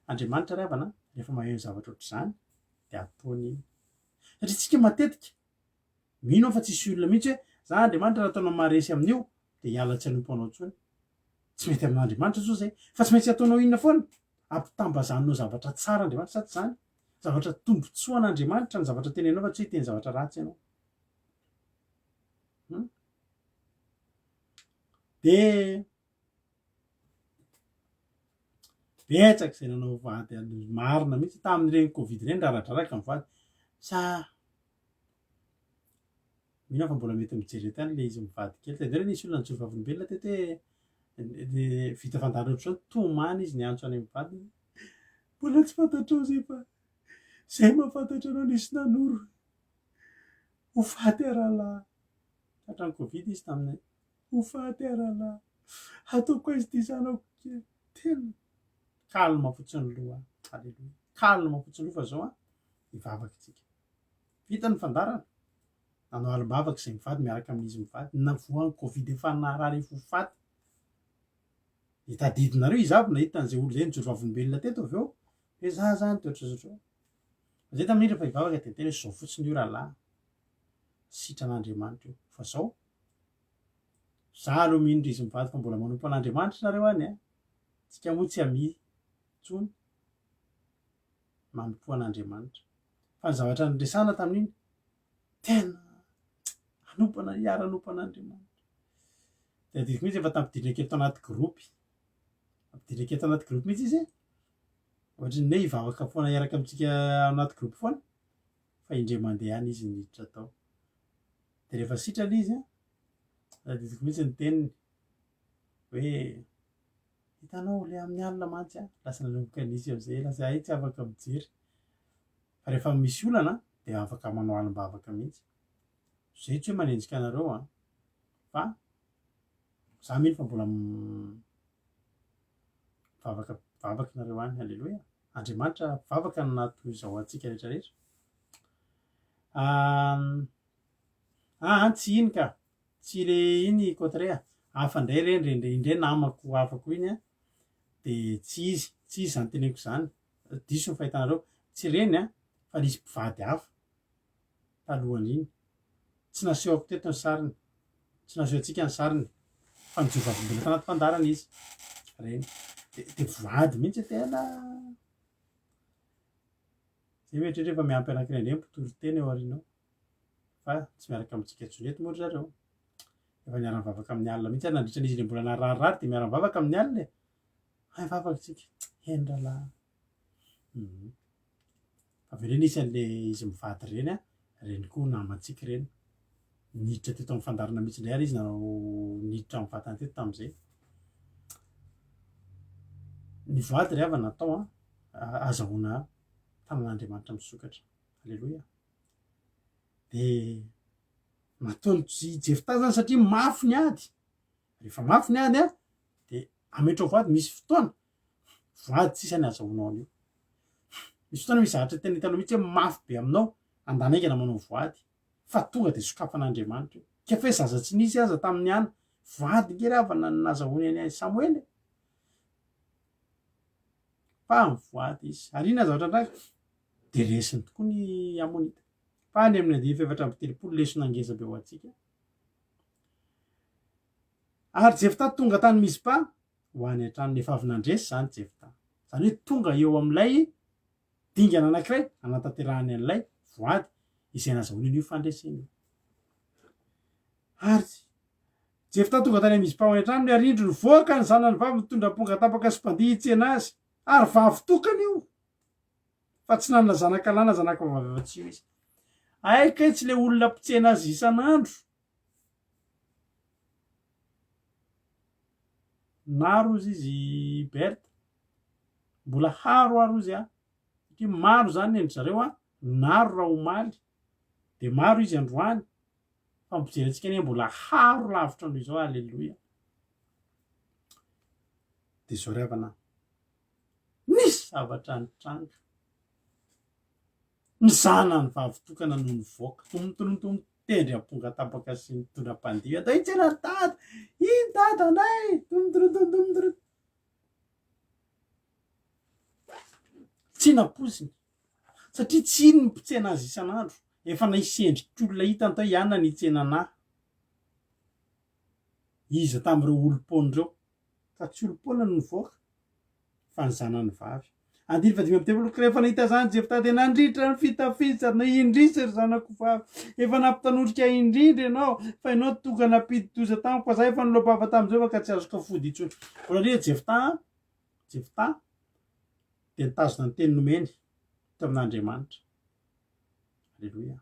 Andriamanitra ry havana rehefa maheno zavatra ohatr'izany de ataony satria tsika matetika mino fa tsisy olona mihitsy hoe za Andriamanitra raha ataonao maharesy amin'io de hiala tsy hanompo anao intsony, tsy mety amin'Andriamanitra zao zay fa tsy maintsy ataonao inona foana ampitambazanao zavatra tsara Andriamanitra sa tsy zany zavatra tombotsoa an'Andriamanitra ny zavatra tenenao fa tsy hoe teny zavatra ratsy ianao. De betsaka zay nanao voady marina mihitsy tamin'ireny Covid ireny raradraraka ny voady sa mino fa mbola mety mijery tany le izy mivady kely tadera nisy olona nijory vavolombelona teto hoe vita fandahatra ohatr'izao tomany izy niantso any amin'ny vadiny mbola tsy fantatrao zay fa zay mahafantatra anao nisy nanoro ho faty aralahy tratran'ny Covid izy taminay ho faty aralahy ataoko aizy ty zanako kely tena kalma fotsiny loha. Halleloia, kalma fotsiny loha fa zao a hivavaka itsika vita ny fandarana nanao alim-bavaka zay mivady miaraka amin'izy mivady navoan'ny Covid efa narary ho faty hitadidinareo izy avy nahita an'izay olo zay nijory vavolombelona teto aveo hoe za zany toetra zao zay tamin'iny rehefa hivavaka de tena hoe zao fotsiny io rahalahy sitran'Andriamanitra io fa zao za aloha mihindra izy mivady fa mbola manompo an'Andriamanitra nareo any a tsika moa tsy amy tsony manompo an'Andriamanitra fa ny zavatra niresana tamin'iny tena anompana hiara anompo an'Andriamanitra. De adidiko mihitsy efa tampidinay kely tao anaty gropy ampidinay kely tao anaty gropy mihitsy izy ohatry ny hoe hivavaka foana hiaraka amintsika anaty gropy foana fa indray mandeha any izy niditra tao de rehefa sitrana izy a adidiko mihitsy ny teniny hoe hitanao le amin'ny alina mantsy a lasa nanomboka nisy am'izay lasa ay tsy afaka mijery fa rehefa misy olana de afaka manao alim-bavaka mihitsy zay tsy hoe manenjika anareo a fa za mino fa mbola vavaka nareo any. Alleloia. Andriamanitra vavaka no natoy izao antsika rehetrarehetra. Tsy iny ka tsy le iny contraire hafa ndray reny indray namako afako iny a de tsy izy zany teneniko zany diso ny fahitanareo tsy reny a fa nisy mpivady hafa talohan'iny tsy nasehoko teto ny sariny tsy naseho antsika ny sariny fa nijovavim-bola tanaty fandarana izy reny de vady mihitsy tena zay mieritreretra efa miampy anankiray indray mpitoro tena eo arinao fa tsy miaraka amintsika intsony eto moa ry zareo efa niara-mivavaka amin'ny alina mihitsy ary nandritra n'izy le mbola nararirary de miara-mivavaka amin'ny alina hay vavakatsika hendralahy avy reny isan'le izy mivady reny a reny koa namantsika reny niditra teto amin'ny fandarana mihitsy indray ary izy nanao niditra amin'ny vatany teto tamin'izay ny voady ry avana natao azahoana tanan'Andriamanitra misokatra. Alleloia. De nataony Jefta zany satria mafy ny ady rehefa mafy ny ady a de ametra ao voady misy fotoana voady tsisany azahoanao an'io misy fotoana misy zavatra tena hitanao mihitsy hoe mafy be aminao andana aingana manao voady fa tonga de sokafan'Andriamanitra io kafe zaza tsy nisy aza tamin'ny any voady nge ry avana nazahoany any Samoely fa mivoady izy ary ina zavatra andraka de resiny tokoa ny amonita fa ny amin'ny 2:7 lesona ngeza be ho antsika ary Jefta tonga tany Mispa ho any an-tranony efa avy nandresy zany Jefta zany hoe tonga eo amin'ilay dingana anankiray anatanterahany an'ilay voady izay nazahoany an'io fandreseny ary Jefta tonga tany Mispa ho any an-tranony arindro ny voaka ny zanany vavy mitondra amponga tapaka sy mpandihy hitsena azy ary vavy tokana io fa tsy nanana zanakalana zanakavavy afa-tsy io izy aika tsy le olona mpitsena azy isan'andro naro izy Berta mbola haro izy satria maro zany endry zareo naro raha omaly de maro izy androany fa mijerentsika anie mbola haro lavitra noho izao. Alleloia. De zao ry havana nisy zavatra nitranga mizana ny vavy tokana noho ny voaka mitendry amponga tapaka sy mitondra mpandihy atao hitsena ny dada iny dada anay tsy napoziny satria tsy iny ny mpitsena azy isan'andro efa naisendrik'olona hitany tao ihany na nitsena anahy iza tamin'ireo olom-paon'ireo fa tsy olom-paona no nivoaka fa ny zanany vavy. 5:10 rehefa nahita zany Jefta de nandritra ny fitafidy sady na indrisy ry zanako vavy efa nampitanondrika indrindra ianao fa ianao tonga nampidi-doza tamiko fa za efa nolobava tamin'izao ka tsy azoko fody intsony. Voalohany Jefta de nitazona ny teny nomeny tamin'Andriamanitra. Alleloia.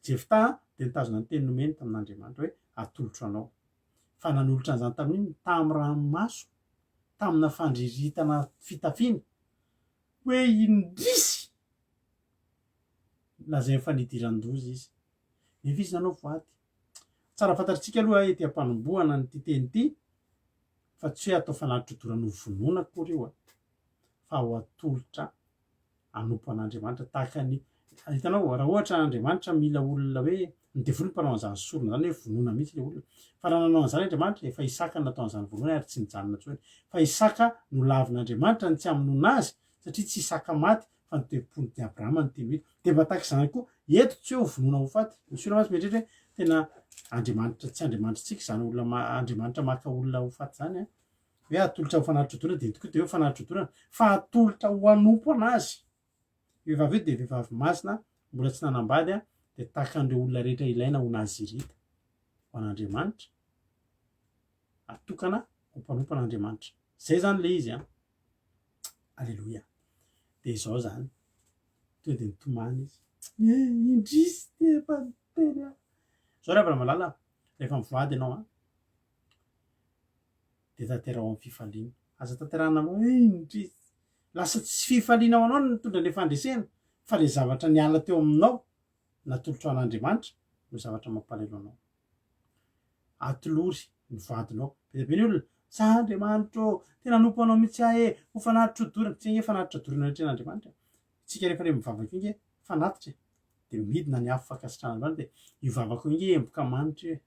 Jefta de nitazona ny teny nomeny tamin'Andriamanitra hoe atolotro anao fa nanolotra an'izany tamin'iny tamin'ny ranomaso tamina fandriritana fitafiana hoe indrisy lazay fanidiran-doza izy nefa izy nanao voady tsara fantatritsika aloha ety am-panombohana ny ty teny ty fa tsy hoe atao fanatitrodorana ho vonoina akory io fa ho atolotra anompo an'Andriamanitra tahaka ny hitanao raha ohatra Andriamanitra mila olona hoe ny devolo mpanao an'izany sorona zany hoe vonoina mihitsy le olona fa raha nanao an'izany Andriamanitra efa Isaka no natao an'izany vonoina ary tsy nijanona intsony fa Isaka no lavin'Andriamanitra ny tsy hamonoina azy satria tsy Isaka maty fa ny tebony ty Abrahama ny teny hoe de mba tahaka izany koa eto tsy hoe ho vonoina ho faty misy olona masy mieritreritra hoe tena Andriamanitra tsy Andriamanitritsika zany olona Andriamanitra maka olona ho faty zany hoe atolotra ho fanatitrodorana de tokoa de hoe fanatitrodorana fa atolotra ho anompo anazy vehivavy eo de vehivavy masina mbola tsy nanambady de tahaka an'ireo olona rehetra ilaina ho nazirita ho an'Andriamanitra atokana ho mpanompo an'Andriamanitra zay zany le izy Alleloia. De zao zany to de nitomany izy indrisy tefa teny zao rehefa malala rehefa mivoady ianao de tanterao amin'ny fifaliana aza tanterahana indry lasa tsy fifalianao anao no mitondra le fandresena fa le zavatra niala teo aminao natolotra an'Andriamanitra no zavatra mampalelo anao. Atolory ny vadinao be ny olona sa Andriamanitra tena nompo anao mihitsy ahe ho fanatitra odorana tsy nge fanatitra odorana rehetra n'Andriamanitra tsika rehefa le mivavaka inge fanatitra de midina ny afo fakasitrahana de io vavaka inge emboka manitra hoe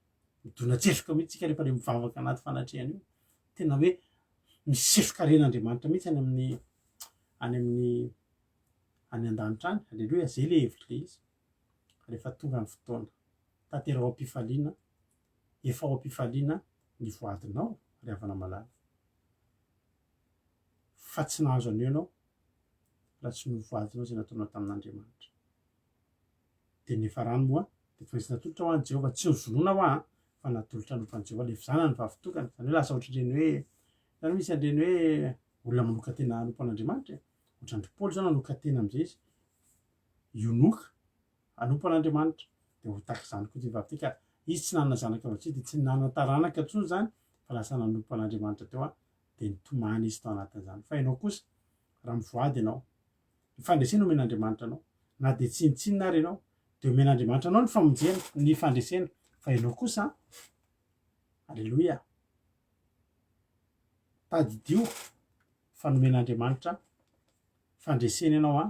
midona tsefoka mihitsy tsika rehefa le mivavaka anaty fanatrehana io tena hoe misefoka ren'Andriamanitra mihitsy any an-danitra any. Aleloia, zay le hevitro le izy rehefa tonga ny fotoana tantera ao am-pifaliana efa ao am-pifaliana ny voadinao ry havana malala fa tsy nahazo anio ianao raha tsy novoadinao zay nataonao tamin'Andriamanitra de nefa rano moa de fa izy natolotra ho an'i Jehova tsy novonoina ho fa natolotra nompan'i Jehova le fizana ny vavitokana zany hoe lasa ohatrandreny hoe zany misy andreny hoe olona manoka tena hanompo an'Andriamanitra ohatrandry Paoly zao nanoka tena am'izay izy ionoka hanompo an'Andriamanitra de ho tahaka izany koa ty vavy ty ka izy tsy nanana zanaka vatsy de tsy nanana taranaka intsony zany fa lasa nanompo an'Andriamanitra teo de nitomany izy tao anatin'izany fa ianao kosa raha mivoady ianao ny fandresena omen'Andriamanitra anao na de tsinitsinina ary ianao de omen'Andriamanitra anao ny famonjena ny fandresena fa ianao kosa aleloia tadidio fa nomen'Andriamanitra fandresena ianao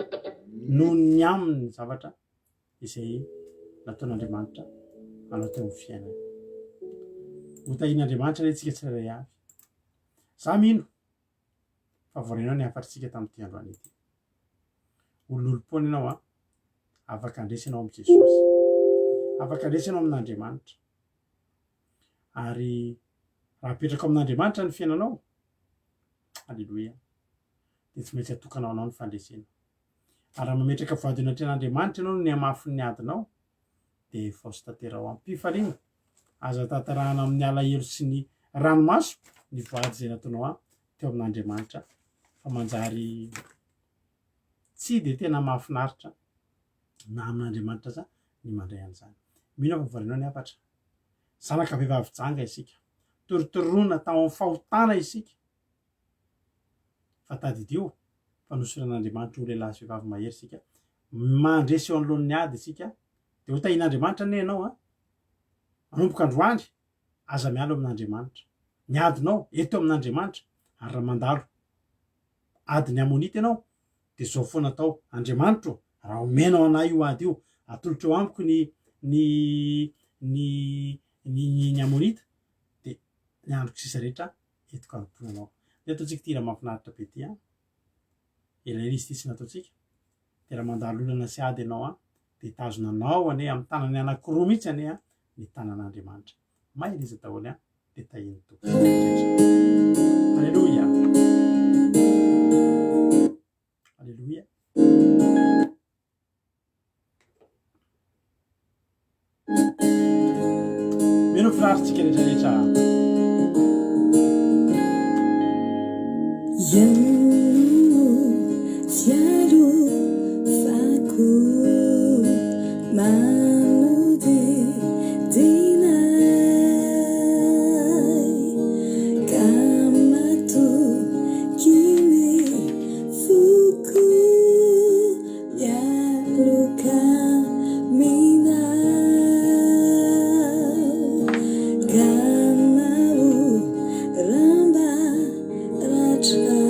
noho ny aminy zavatra izay nataon'Andriamanitra anao teo amin'ny fiainana. Hotahin'Andriamanitra le tsika tsirairay avy za mino fa voarenao ny hafatritsika tamin'ity androany ity olon'olom-poana ianao afaka andresanao amin'i Jesosy afaka andresanao amin'Andriamanitra ary raha apetraka amin'Andriamanitra ny fiainanao aleloia de tsy maintsy atokanao anao ny fandresena ary raha mametraka voady eo anatrehan'Andriamanitra ianao no ny hamafin'ny adinao de faosy tanterao am-pifaliana aza tantarahana amin'ny alahelo sy ny ranomaso ny voady zay nataonao teo amin'Andriamanitra fa manjary tsy de tena mahafinaritra na amin'Andriamanitra aza ny mandray an'izany. Mino fa voarenao ny hafatra zanaka vehivavy janga isika torotoroana tao amin'ny fahotana isika fa tadidio fa nosoran'Andriamanitra ho lehilahy sy vehivavy mahery isika mandresy eo anoloan'ny ady isika de ho tahin'Andriamanitra ane ianao manomboka androany aza mialo amin'Andriamanitra ny adinao eto amin'Andriamanitra ary raha mandalo adiny amonita ianao de zao foana atao Andriamanitra raha omenao anay io ady io atolotra eo amiko ny amonita de ny androko sisa rehetra etiko anotonanao de ataontsika ty raha mahafinaritra be ty elaela izy ty sy nataontsika de raha mandalo olana sy ady ianao de tazonanao ane amin'ny tanany anankiroa mihitsy ane ny tanan'Andriamanitra mahery izy daholo de tahiny tompoko aleloia aleloia meno filaritsika rehetrarehetra Cielo faku manude dinai kamato kini fuku yaluka mina ganau ramba ratra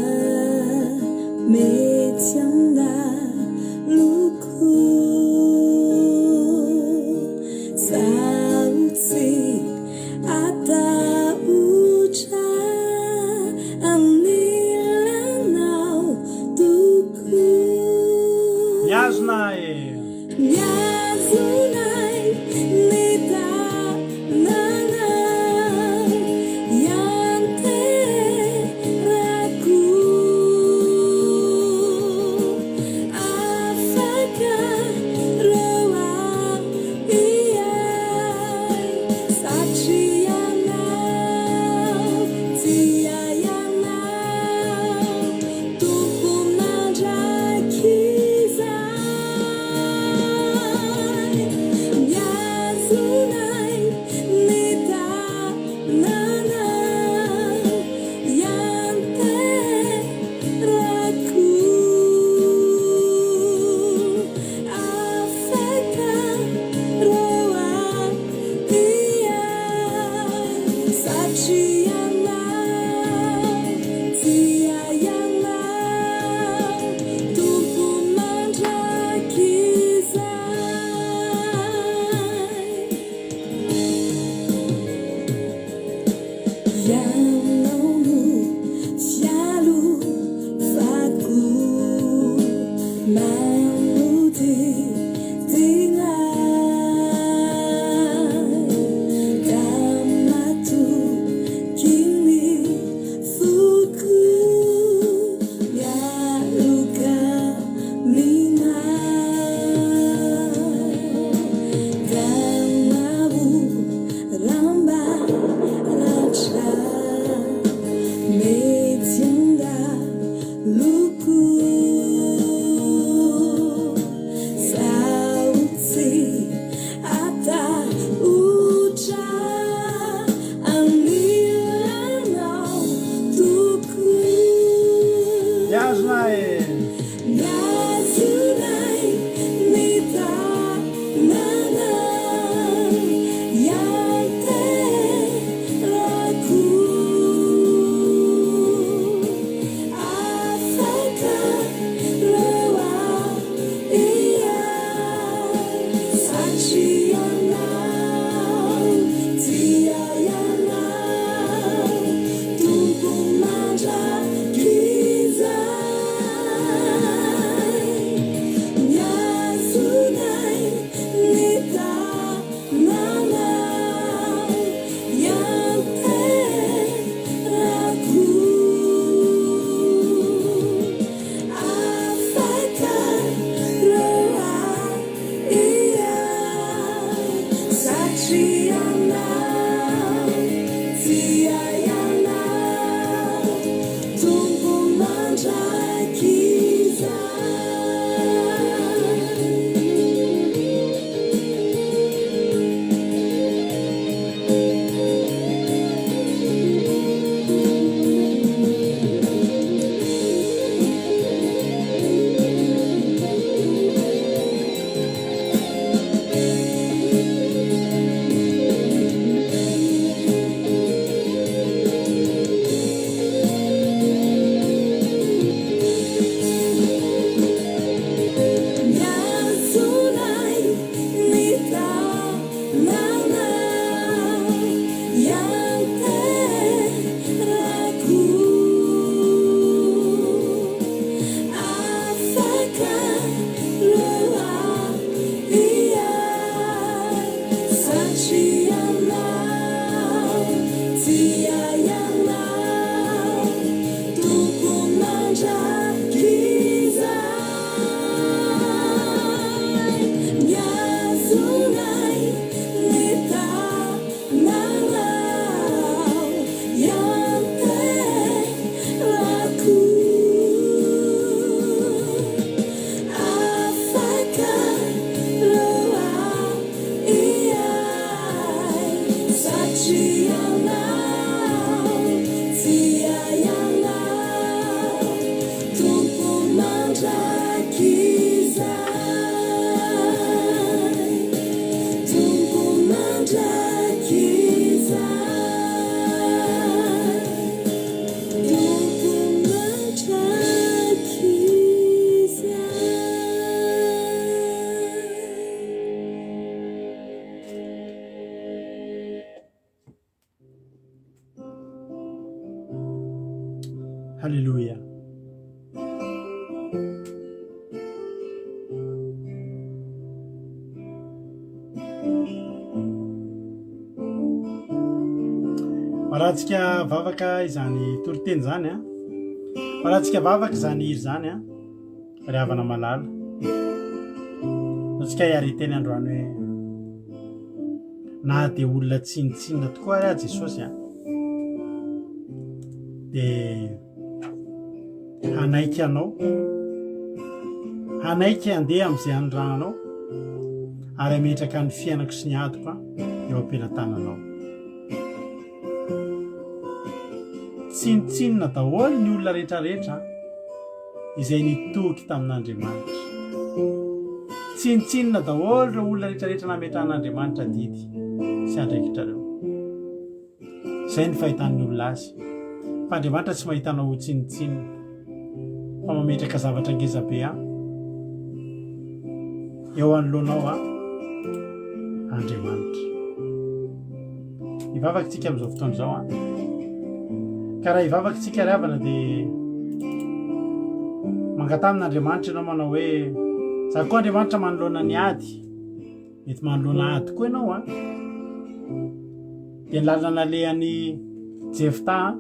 Miazona e Miazonay mitanana yanterako afaka loa iya satrianao tiayanao tumpomandrakizay miazonay mitanana yanterako afaka loa iya satrianao tiayanao miazonay mitanana yanterako afaka loa iya satrianao tiayanao tumpomandrakizay miazonay mitanana yanterako afaka loa iya satrianao tiayanao Haleluya. Maratsika vavaka izany toloteny zany a. Maratsika vavaka zany iry zany a. Ry havana malala. Atsika iary teny androany hoe na de olona tsinitsinina tokoa ary Jesosy a. De hanaiky anao, hanaiky andeha am'izay andrananao ary ametraka ny fiainako sy ny adoko eo am-pelantananao. Tsinitsinina daholo ny olona rehetrarehetra izay nitoky tamin'Andriamanitra. Tsinitsinina daholo ireo olona rehetrarehetra nametrahan'Andriamanitra didy sy andraikitrareo. Izay ny fahitan'ny olona azy. Fa Andriamanitra tsy mahitanao ho tsinitsinina fa mametraka zavatra ngezabe eo anoloanao Andriamanitra. Ivavakintsika amin'izao fotoana izao ka raha ivavakintsika ry havana dia mangatamina Andriamanitra ianao manao hoe za koa Andriamanitra manoloana ny ady, mety manoloana ady koa ianao dia ny lalana lehan'ny Jefta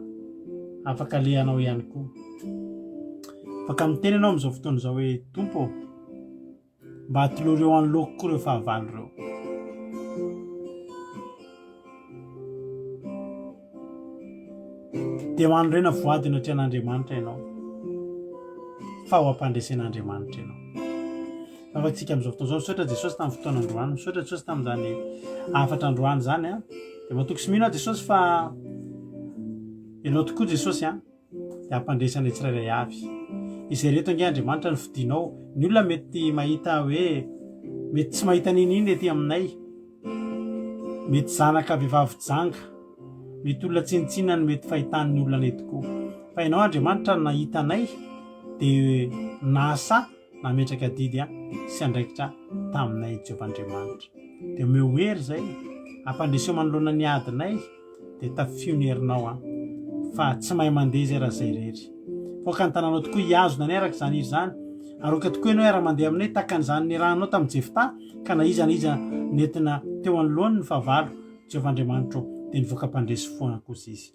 afaka lehanao ihany koa. Afaka miteny ianao amin'izao fotoana izao hoe Tompo, mba atoloreo anoloako koa ireo fahavalo ireo. Dia hoandrena voadina atrean'Andriamanitra ianao, fa ho ampandresen'Andriamanitra ianao. Afatsika amin'izao fotoana izao misaotra Jesosy tamin'ny fotoana androany, misaotra Jesosy tamin'izany afatra androany zany dia matoky sy mino Jesosy fa ianao tokoa Jesosy dia ampandresana tsirairay avy. izay reto ange Andriamanitra ny fidinao. Ny olona mety mahita hoe mety tsy mahita nininy ety aminay, mety zanaka vehivavy janga, mety olona tsinitsina ny mety fahitan'ny olona ny tokoa. Fa ianao Andriamanitra nahitanay dia nasa nametraka didy sy andraikitra taminay Jehovah Andriamanitra. Dia omeo hery zay ampandreseo manoloana ny adinay dia tafio ny herinao fa tsy mahay mandeha zay raha zay rery. Foka ny tananao tokoa hiazona ny araka zany izy zany. Aroka tokoa ianao ara mandeha aminay takan'izany ny rahanao tamin'ny Jefta ka na iza nentina teo anoloany ny favalo Jehovah Andriamanitra dia nivoaka mpandresy foana kosa izy.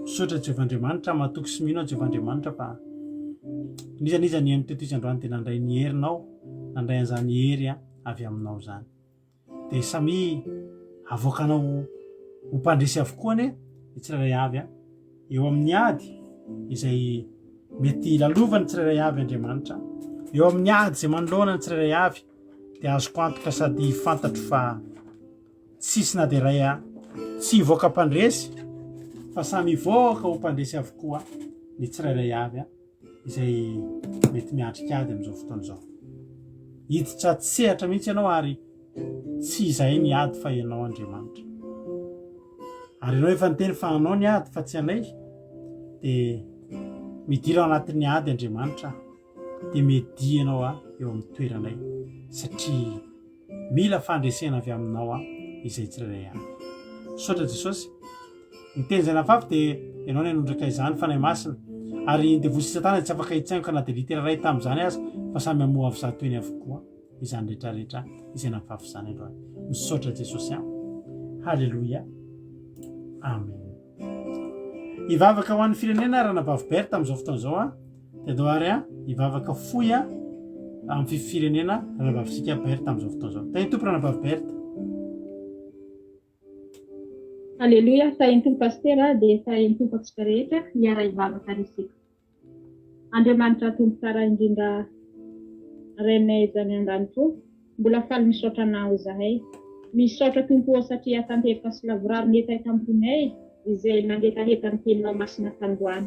Misaotra Jehovah Andriamanitra matoky sy mino Jehovah Andriamanitra fa niza ny teto izy androany dia nandray ny herinao, nandray an'izany hery avy aminao zany. Dia samy avoakanao ho mpandresy avokoa ny tsirairay avy eo amin'ny ady izay mety lalovany tsirairay avy Andriamanitra, eo amin'ny ady izay manoloana ny tsirairay avy dia azoko antoka sady fantatro fa tsisy na dia ray tsy hivoaka mpandresy fa samy hivoaka ho mpandresy avokoa ny tsirairay avy izay mety miatrika ady amin'izao fotoana izao. Hiditra tsehatra mihitsy ianao ary tsy izay ny ady fa ianao Andriamanitra. Ary ianao efa niteny fa anao ny ady fa tsy anay dia midira ao anatin'ny ady Andriamanitra dia medy ianao eo amin'ny toeranay satria mila fandresena avy aminao izay tsirairay avy. Misaotra Jesosy, ny teny izay nafafy dia ianao ny hanondraka izany fanahy masina ary ny devosi Satana tsy afaka hitsaingoka na dia litera ray tamin'izany azy fa samy hamoha avy zato eny avokoa izany rehetrarehetra izay nafafy izany androany. Misaotra Jesosy. Halleluia. Amen. Hivavaka ho an'ny firenena Ranabavy Berta amin'izao fotoana izao dia doary hivavaka foy amin'ny firenena Ranabavitsika Berta amin'izao fotoana izao. Tany tompo Ranabavy Berta. Halleluia, sahin'ny tompo pastera dia sahin'ny tompo atsika rehetra hiara hivavaka resika. Andriamanitra tompo tsara indrindra renay zany an-danitro, mbola faly misaotra anao izahay. Misaotra tompo satria tanteraka sy lavorary neta tamponay izay mangetaheta ny teninao masina tandroany.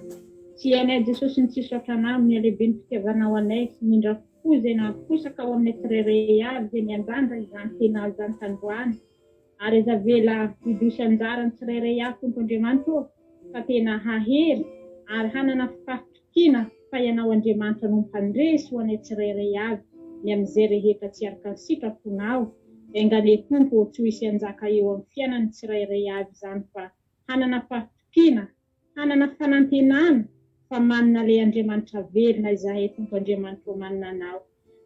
Tsy hainay Jesosy ny tsy saotra anao amin'ny alehibe ny fitiavanao anay sy mindra fo izay namposaka ao amin'ny tsirairay avy izay nianjanja izany tena izany tandroany. Ary iza vela hidosy anjara ny tsirairay avy tompo Andriamanitra fa tena hahery ary hanana fahatokina fa ianao Andriamanitra no mpandresy ho anay tsirairay avy ny amin'izay rehetra tsy araka ny sitraponao. Engane tompo tsy hisy anjaka eo amin'ny fiainan'ny tsirairay avy izany fa hanana fahatokina, hanana fanantenana fa manana ilay Andriamanitra velona izahay tompo Andriamanitra manana anao.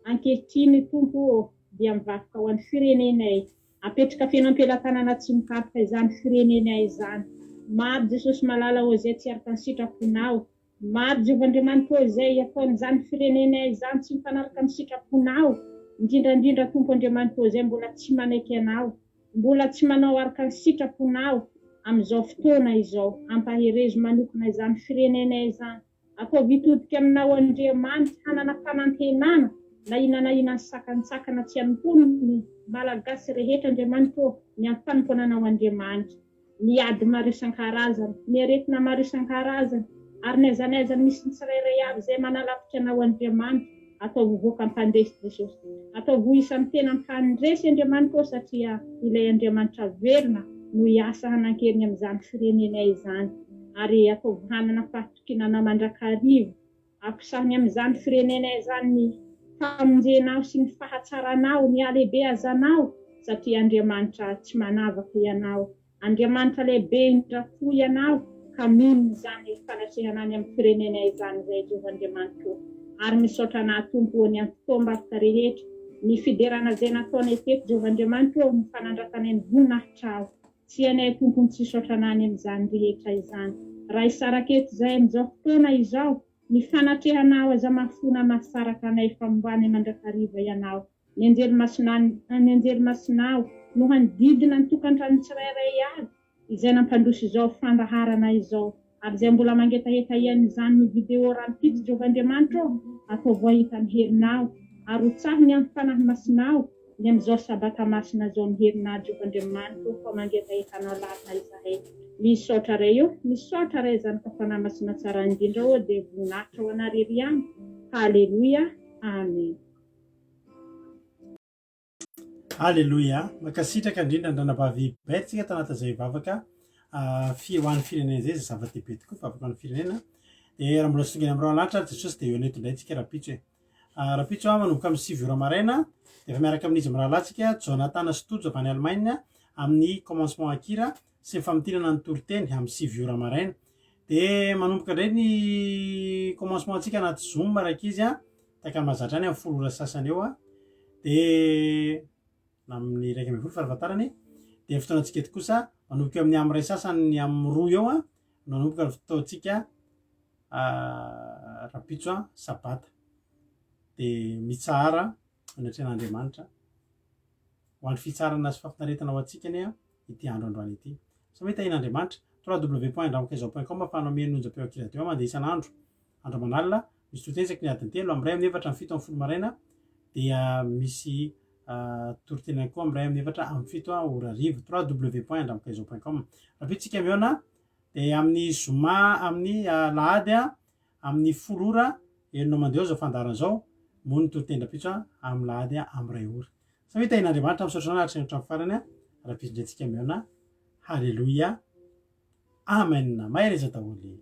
Ankehitriny tompo dia mivaroka ho an'ny firenenay. Apetraka fiainam-pelantanana tsy mikapoka izany firenenay izany. Maro Jesosy malala ho izay tsy araka ny sitraponao. Maro Jehovah Andriamanitra izay ataon'izany firenenay izany tsy mifanaraka ny sitraponao. Indrindrandrindra tompo Andriamanitra izay mbola tsy manaiky anao, mbola tsy manao araka ny sitraponao amin'izao fotoana izao. Ampaherezo manokana izany firenenay izany. Atao vitodika aminao Andriamanitra hanana fanantenana na inana sakantsakana tsy anontony malagasy rehetra Andriamanitra ny ampanimponanao Andriamanitra. Ny ady maro isan-karazany, ny aretina maro isan-karazany ary ny aizanaizany misy ny tsirairay avy izay manalavitra anao Andriamanitra. Atao vovoaka mpandresy Jesosy. Atao ho isan'ny tena mpandresy Andriamanitra satria ilay Andriamanitra velona no hiasa hanan-keriny amin'izany firenenay izany. Ary atao hanana fahatokinana mandrakarivo apisahany amin'izany firenenay izany ny famonjenao sy ny fahatsaranao, ny alehibe azanao satria Andriamanitra tsy manavaka ianao. Andriamanitra lehibe indra fo ianao ka mino izany fanasehana any amin'ny firenenay izany izay Jehovah Andriamanitra. Ary misaotra anao tompo ny amin'ny fotoam-bavaka rehetra, ny fiderana izay nataonay teto Jehovah Andriamanitra ny fanandratana ny voninahitra aho. Tsy hainay tompo ny tsy saotra anao amin'izany rehetra izany. Raha isaraketo izay amin'izao fotoana izao, ny fanatrehanao aza mafona mahasaraka anay famboany mandrakariva ianao. Ny anjely masinao no handidina ny tokantrano tsirairay avy izay nampandroso izao fandaharana izao. Ary izay mbola mangetaheta ian'izany ny vidéo rampitsy Jehovah Andriamanitra atao voahita ny herinao ary hotsahiny amin'ny fanahy masinao ny amin'izao sabata masina izao ny herinao Jehovah Andriamanitra fa mangetaheta anao lalina izahay. Misaotra ray io, misaotra ray izany ka fanahy masina tsara indrindra dia voninahitra ho anareo ihany Halleluia. Amen. Alleloia. Makasitraka indrindra andranabavy baitsika tanatazay vavaka hoan'ny firenena zay zay zava-dehibe tokoa vavaka hoan'ny firenena. De raha mbola songany amin'ireo lanitra Jesosy de eo netondrayntsika rapitso e. Rapitso manomboka amin'ny 7 ora maraina de efa miaraka amin'izy mirahalatsika Jonathan Stojo avy any Allemagne amin'ny commencement akira sy famidinana ny toroteny amin'ny 7 ora maraina. De manomboka indray ny commencement antsika anaty Zoom araka izy taka mahazatra any amin'ny 10 ora sasany eo de amin'ny 1:20 farafahatarany de fotoanantsika eto kosa manomboka amin'ny amin'ny 2 sasany amin'ny 2 eo manomboka ny fotoantsika rapitso sabata de mitsara anatrehan'Andriamanitra ho an'ny fitsarana sy fafinaretana ho antsikany ity andro androany ity. Sa mahita in'Andriamanitra www.andramokaizo.com ahafahanao mianonja-peo akiradio mandeha isan'andro andro manalina misy totensaky ny adiny 3 amin'ny 1 amin'ny 4 amin'ny 7 amin'ny 10 maraina dia misy toroteny koa amin'ny 1 amin'ny 4 amin'ny 7 ora arivo www.andramokaizo.com. Rapitsika miona de amin'ny zoma amin'ny lahady amin'ny 10 ora enonao mandeha zao fandaran'izao mony toroteny rapitso amin'ny lahady amin'ny 2 ora. Sa mahita in'Andriamanitra misaotra anao hatrany hatramin'ny farany rapitso ndray tsika miona. Halleluia. Amen. Mahay reza daholo.